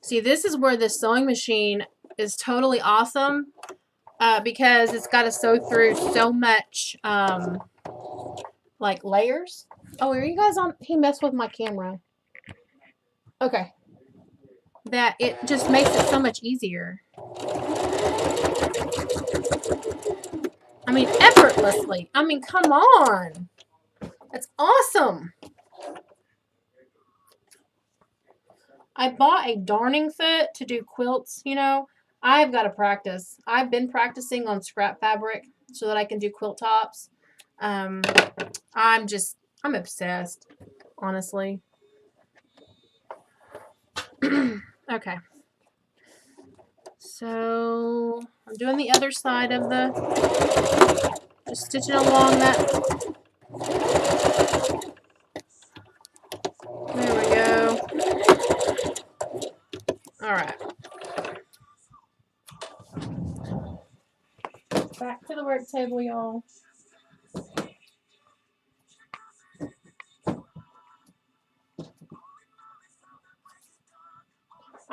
See, this is where this sewing machine is totally awesome because it's got to sew through so much like layers. Oh, are you guys on? He messed with my camera. Okay. That it just makes it so much easier. I mean, effortlessly. I mean, come on. That's awesome. I bought a darning foot to do quilts, you know. I've got to practice. I've been practicing on scrap fabric so that I can do quilt tops. I'm obsessed, honestly. Okay. So, I'm doing the other side of the, just stitching along that. There we go. All right. Back to the work table, y'all.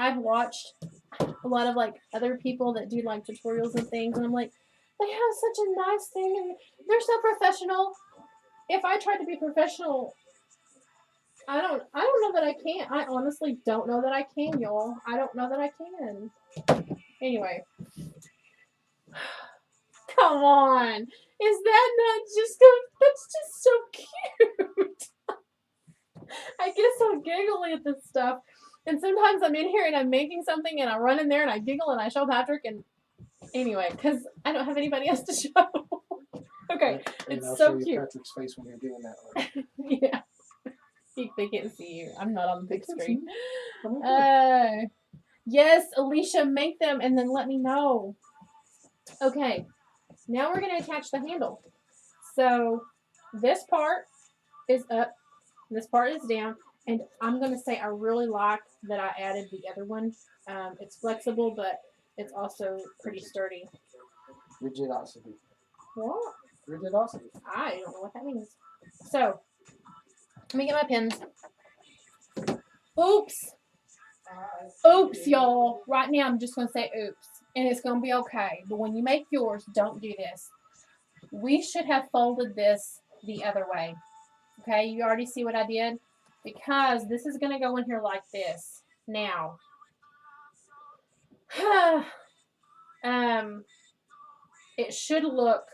I've watched a lot of like other people that do like tutorials and things, and I'm like, they have such a nice thing and they're so professional. If I tried to be professional, I don't know that I can. I honestly don't know that I can, y'all. I don't know that I can. Anyway. Come on. Is that not just good? That's just so cute. I get so giggly at this stuff. And sometimes I'm in here and I'm making something and I run in there and I giggle and I show Patrick and anyway, because I don't have anybody else to show. Okay, And it's I'll so show you cute. Patrick's face when you're doing that. Yeah. They can't see you. I'm not on the big screen. Okay. Yes, Alicia, make them and then let me know. Okay, now we're going to attach the handle. So this part is up, this part is down, and I'm going to say I really like that I added the other one. It's flexible, but it's also pretty sturdy. Rigidosity. What? Rigidosity. I don't know what that means. So, let me get my pins. Oops. Oops, y'all. Right now, I'm just going to say oops. And it's going to be okay. But when you make yours, don't do this. We should have folded this the other way. Okay, you already see what I did? Because this is going to go in here like this. Now, it should look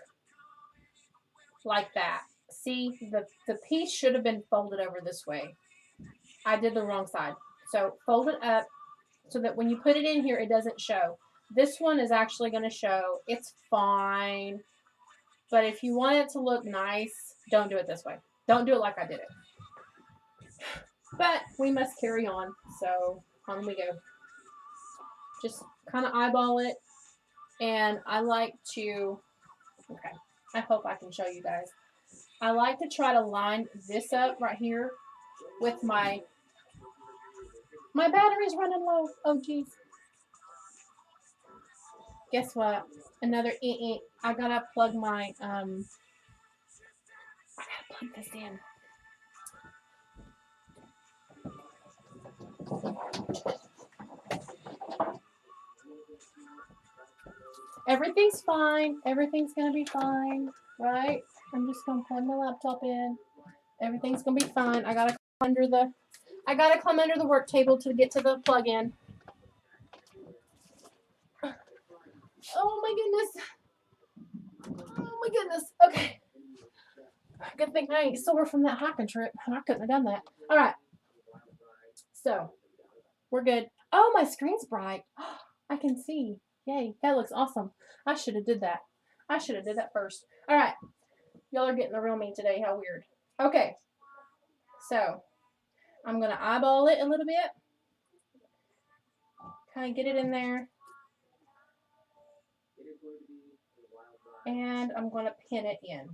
like that. See, the piece should have been folded over this way. I did the wrong side. So fold it up so that when you put it in here, it doesn't show. This one is actually going to show. It's fine. But if you want it to look nice, don't do it this way. Don't do it like I did it. But we must carry on. So on we go. Just kind of eyeball it. And I like to, okay, I hope I can show you guys. I like to try to line this up right here with my battery's running low. Oh, geez. Guess what? Another I gotta plug my, I gotta plug this in. Everything's fine. Everything's gonna be fine, right? I'm just gonna plug my laptop in. Everything's gonna be fine. I gotta climb under the work table to get to the plug-in. Oh my goodness. Oh my goodness. Okay. Good thing I ain't sore from that hiking trip. I couldn't have done that. All right. So we're good. Oh, my screen's bright. I can see. Yay. That looks awesome. I should have did that. I should have did that first. All right. Y'all are getting the real me today. How weird. Okay. So I'm going to eyeball it a little bit. Kind of get it in there. And I'm going to pin it in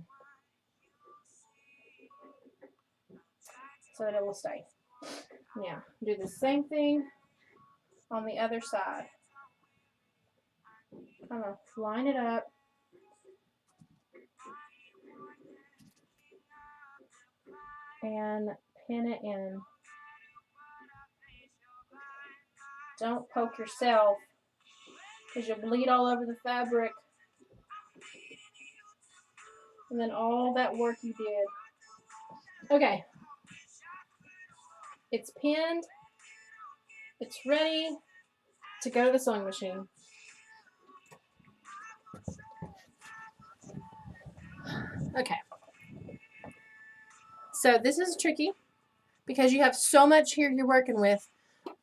so that it will stay. Now, do the same thing on the other side. Kind of line it up. And pin it in. Don't poke yourself because you'll bleed all over the fabric. And then all that work you did. Okay. It's pinned. It's ready to go to the sewing machine. Okay. So this is tricky because you have so much here you're working with.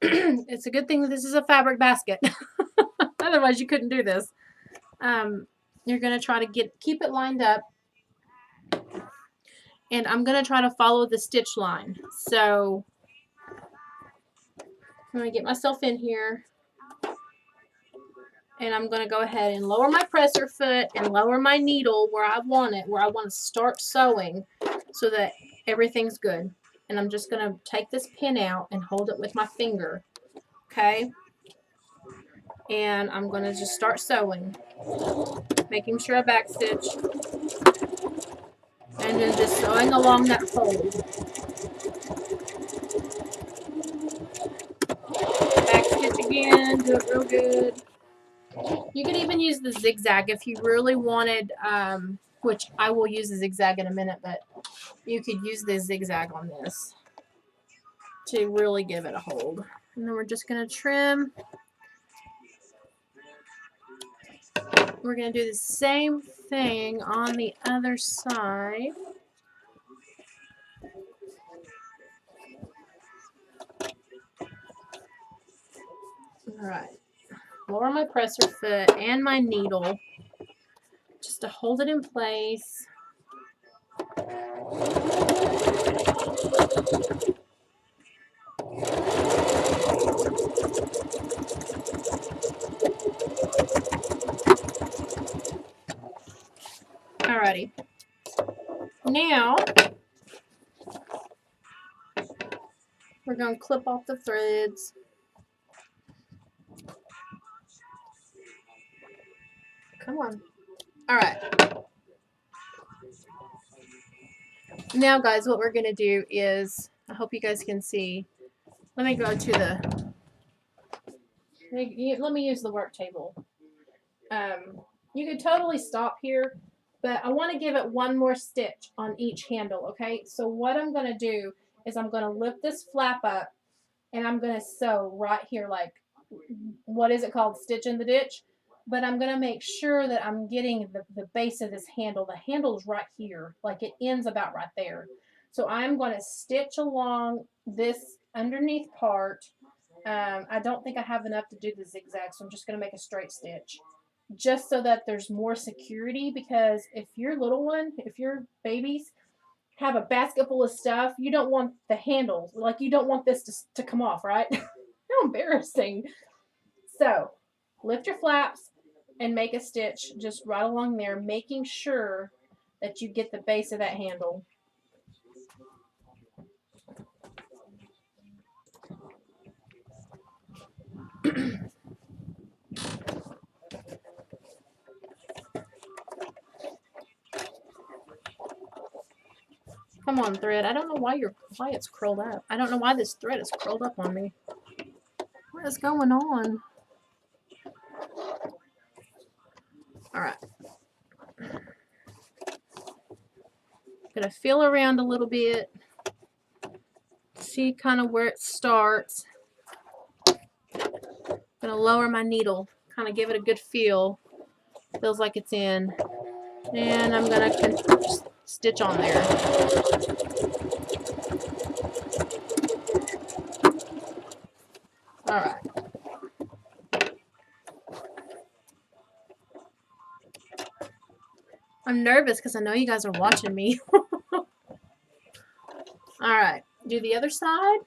It's a good thing that this is a fabric basket. Otherwise you couldn't do this. You're going to try to keep it lined up. And I'm going to try to follow the stitch line. So I'm going to get myself in here. And I'm going to go ahead and lower my presser foot and lower my needle where I want it, where I want to start sewing so that everything's good. And I'm just going to take this pin out and hold it with my finger. Okay? And I'm going to just start sewing. Making sure I backstitch. And then just sewing along that fold. Backstitch again. Do it real good. You could even use the zigzag if you really wanted, which I will use the zigzag in a minute, but you could use the zigzag on this to really give it a hold. And then we're just going to trim. We're going to do the same thing on the other side. Alright. Lower my presser foot and my needle just to hold it in place. Alrighty. Now, we're going to clip off the threads. Come on. Alright. Now, guys, what we're going to do is, I hope you guys can see. Let me go to the, let me use the work table. You could totally stop here, but I want to give it one more stitch on each handle, okay? So what I'm going to do is I'm going to lift this flap up, and I'm going to sew right here, like, what is it called? Stitch in the ditch. But I'm going to make sure that I'm getting the base of this handle. The handle's right here. Like it ends about right there. So I'm going to stitch along this underneath part. I don't think I have enough to do the zigzag, so I'm just going to make a straight stitch. Just so that there's more security, because if your little one, if your babies have a basket full of stuff, you don't want the handles. Like you don't want this to come off, right? How embarrassing. So lift your flaps and make a stitch just right along there, making sure that you get the base of that handle. Come on, thread. I don't know why it's curled up. I don't know why this thread is curled up on me. What is going on? Gonna feel around a little bit. See kind of where it starts. Gonna lower my needle, kind of give it a good feel. Feels like it's in. And I'm gonna stitch on there. All right. I'm nervous because I know you guys are watching me. All right. Do the other side.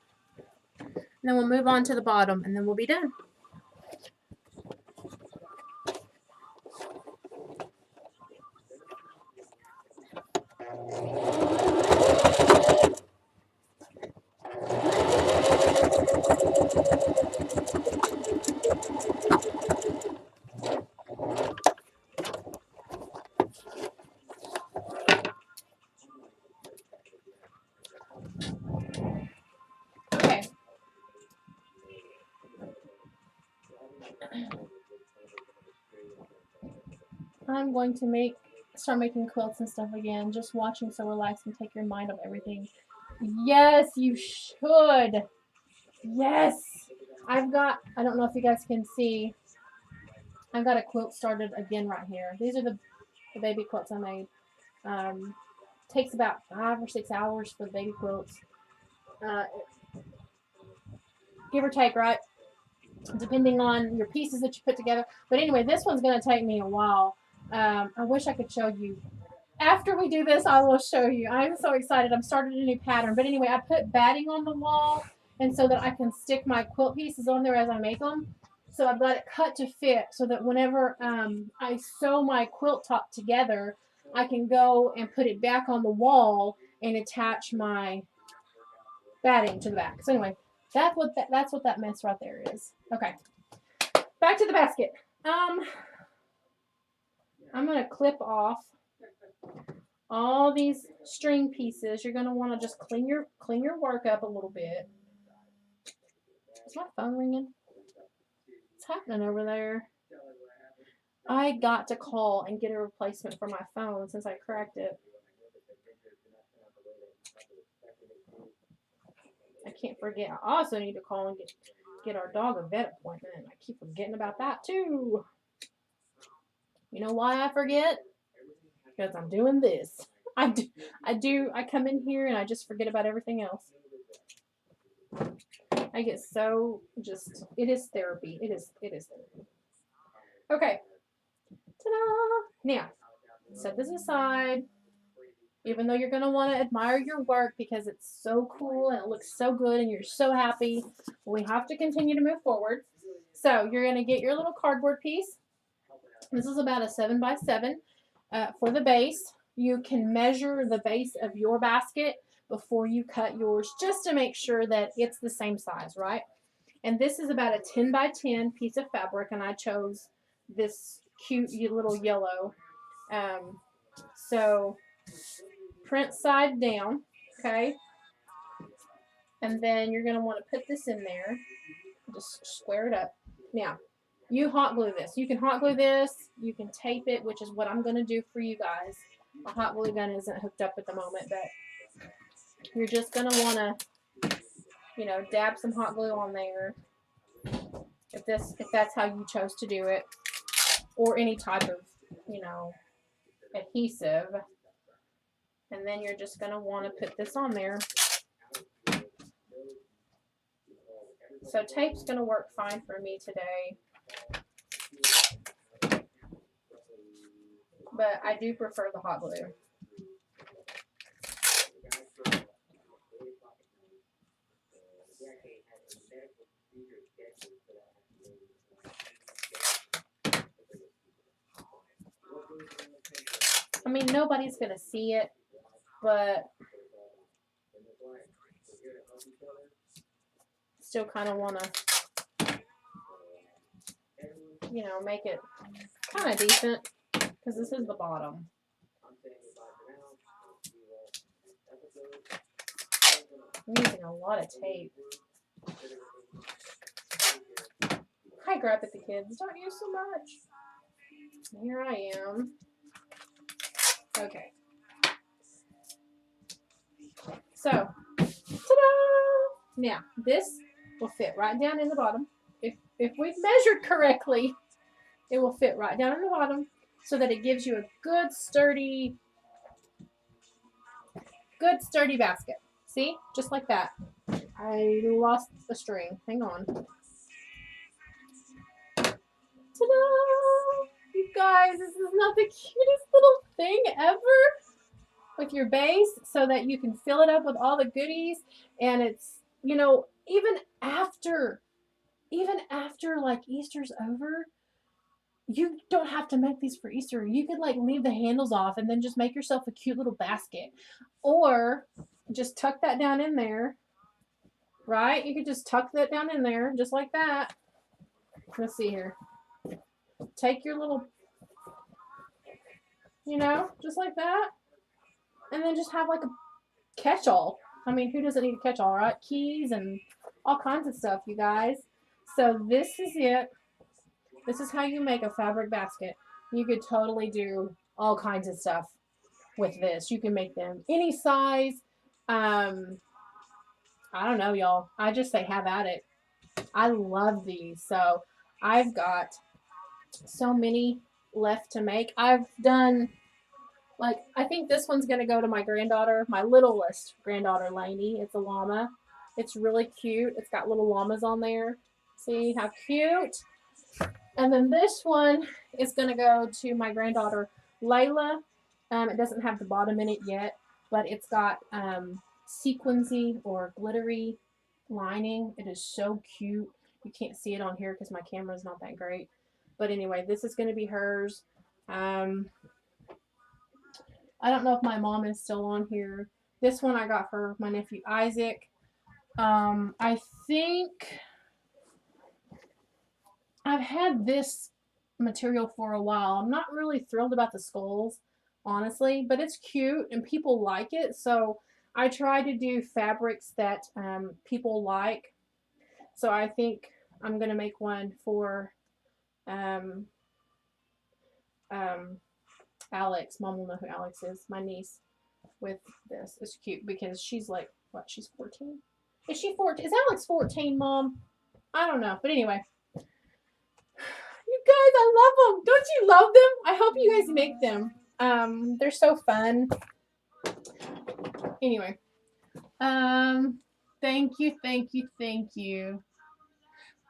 And then we'll move on to the bottom and then we'll be done. Okay. I'm going to start making quilts and stuff again. Just watching so relax and take your mind off everything. Yes, you should. Yes. I don't know if you guys can see, I've got a quilt started again right here. These are the baby quilts I made. Takes about 5 or 6 hours for the baby quilts. Give or take, right? Depending on your pieces that you put together. But anyway, this one's going to take me a while. I wish I could show you. After we do this, I will show you. I'm so excited. I've started a new pattern. But anyway, I put batting on the wall and so that I can stick my quilt pieces on there as I make them. So I've got it cut to fit so that whenever I sew my quilt top together, I can go and put it back on the wall and attach my batting to the back. So anyway, that's what that mess right there is. Okay, back to the basket. I'm gonna clip off all these string pieces. You're gonna want to just clean your work up a little bit. Is my phone ringing? What's happening over there? I got to call and get a replacement for my phone since I cracked it. I can't forget. I also need to call and get our dog a vet appointment. I keep forgetting about that too. You know why I forget? Because I'm doing this. I come in here and I just forget about everything else. I get so it is therapy. It is therapy. Okay. Ta-da! Now, set this aside. Even though you're going to want to admire your work because it's so cool and it looks so good and you're so happy, we have to continue to move forward. So you're going to get your little cardboard piece. This is about a 7x7 for the base. You can measure the base of your basket before you cut yours just to make sure that it's the same size, right? And this is about a 10x10 piece of fabric, and I chose this cute little yellow. So print side down, okay? And then you're going to want to put this in there. Just square it up. Now, you hot glue this. You can hot glue this. You can tape it, which is what I'm going to do for you guys. My hot glue gun isn't hooked up at the moment, but you're just going to want to, dab some hot glue on there. If that's how you chose to do it, or any type of, adhesive. And then you're just going to want to put this on there. So tape's going to work fine for me today. But I do prefer the hot glue. I mean, nobody's going to see it, but still kind of want to, make it kind of decent because this is the bottom. I'm using a lot of tape. Hi, Graphic the Kids. Don't use so much. Here I am. Okay. So, ta-da! Now, this will fit right down in the bottom. If we've measured correctly, it will fit right down in the bottom so that it gives you a good sturdy basket. See? Just like that. I lost the string. Hang on. Ta-da! You guys, this is not the cutest little thing ever with your base so that you can fill it up with all the goodies. And it's, you know, even after like Easter's over, you don't have to make these for Easter. You could like leave the handles off and then just make yourself a cute little basket. Or just tuck that down in there, right? You could just tuck that down in there just like that. Let's see here. Take your little, you know, just like that. And then just have like a catch-all. I mean, who doesn't need a catch-all, right? Keys and all kinds of stuff, you guys. So this is it. This is how you make a fabric basket. You could totally do all kinds of stuff with this. You can make them any size. I don't know, y'all. I just say have at it. I love these. So I've got so many left to make. I've done, like, I think this one's going to go to my granddaughter, my littlest granddaughter, Lainey. It's a llama. It's really cute. It's got little llamas on there. See how cute? And then this one is going to go to my granddaughter, Layla. It doesn't have the bottom in it yet, but it's got sequencey or glittery lining. It is so cute. You can't see it on here because my camera is not that great. But anyway, this is going to be hers. I don't know if my mom is still on here. This one I got for my nephew Isaac. I think I've had this material for a while. I'm not really thrilled about the skulls, honestly, but it's cute and people like it. So I try to do fabrics that people like. So I think I'm going to make one for Alex. Mom will know who Alex is, my niece, with this. It's cute because she's like, what, she's 14? Is she 14? Is Alex 14, Mom? I don't know. But anyway. You guys, I love them. Don't you love them? I hope you guys make them. They're so fun. Anyway. Thank you, thank you, thank you.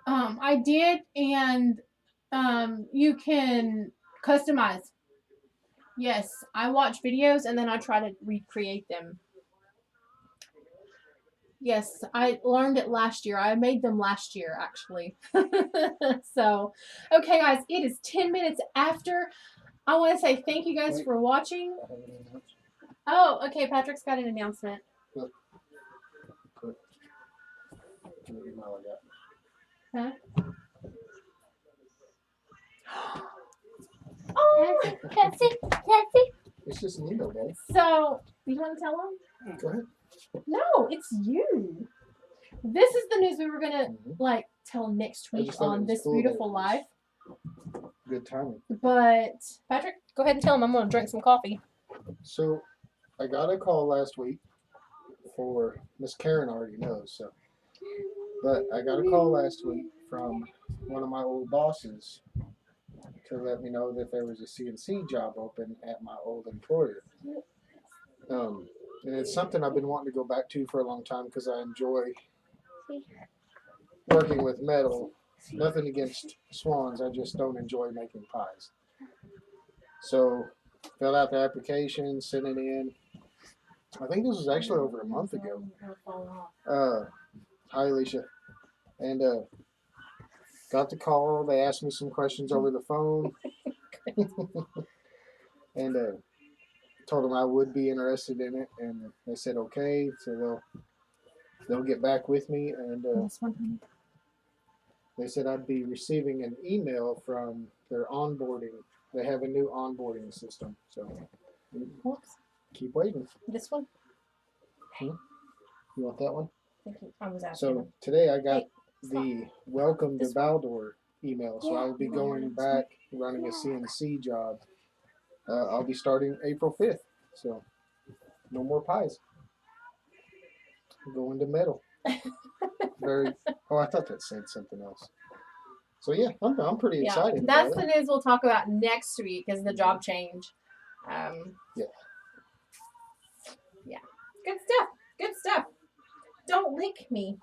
I did, and you can customize. Yes, I watch videos and then I try to recreate them. Yes, I learned it last year. I made them last year, actually. So, okay, guys, it is 10 minutes after. I want to say thank you guys for watching. Oh, okay, Patrick's got an announcement. Huh? Oh, Patsy. It's just an email, Daddy. so you want to tell them? Go ahead. No, it's you. This is the news we were gonna like tell next week on This Beautiful Life. Good timing. But Patrick, go ahead and tell them. I'm gonna drink some coffee. So, I got a call last week for Miss Karen already knows. So, but I got a call last week from one of my old bosses to let me know that there was a CNC job open at my old employer. And it's something I've been wanting to go back to for a long time because I enjoy working with metal. Nothing against swans, I just don't enjoy making pies. So, filled out the application, sent it in. I think this was actually over a month ago. Hi, Alicia. And got the call. They asked me some questions over the phone. And told them I would be interested in it. And they said, okay. So they'll get back with me. And they said I'd be receiving an email from their onboarding. They have a new onboarding system. So keep waiting. This one? You want that one? I was asking. So today I got the Welcome to Baldor email. So I'll be going back running a CNC job. I'll be starting April 5th. So no more pies. Going to metal. Very. Oh, I thought that said something else. So yeah, I'm pretty Yeah, excited that's about the it. news we'll talk about next week is the job change. Yeah. Yeah. Good stuff. Good stuff. Don't lick me.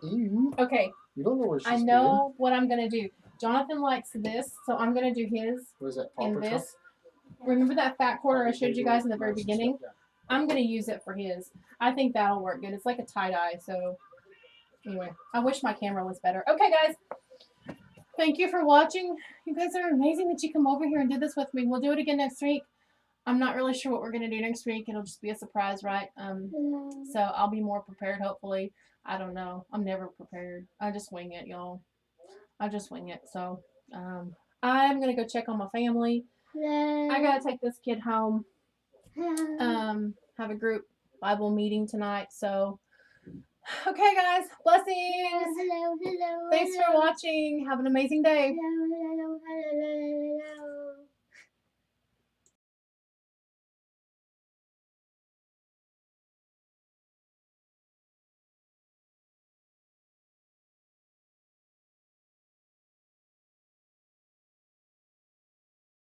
Ew. Okay. You don't know where she's I know what I'm gonna do. Jonathan likes this, so I'm gonna do his What is that? Paw in Patrol? this. Remember that fat quarter I Probably showed you little guys in the very mouse and beginning? stuff, I'm gonna use it for his. I think that'll work good. It's like a tie-dye, so anyway. I wish my camera was better. Okay, guys. Thank you for watching. You guys are amazing that you come over here and did this with me. We'll do it again next week. I'm not really sure what we're gonna do next week. It'll just be a surprise, right? So I'll be more prepared, hopefully. I don't know. I'm never prepared. I just wing it, y'all. I just wing it. So I'm gonna go check on my family. I gotta take this kid home. Have a group Bible meeting tonight. So okay, guys. Blessings. Hello. Thanks for watching. Have an amazing day. Hello.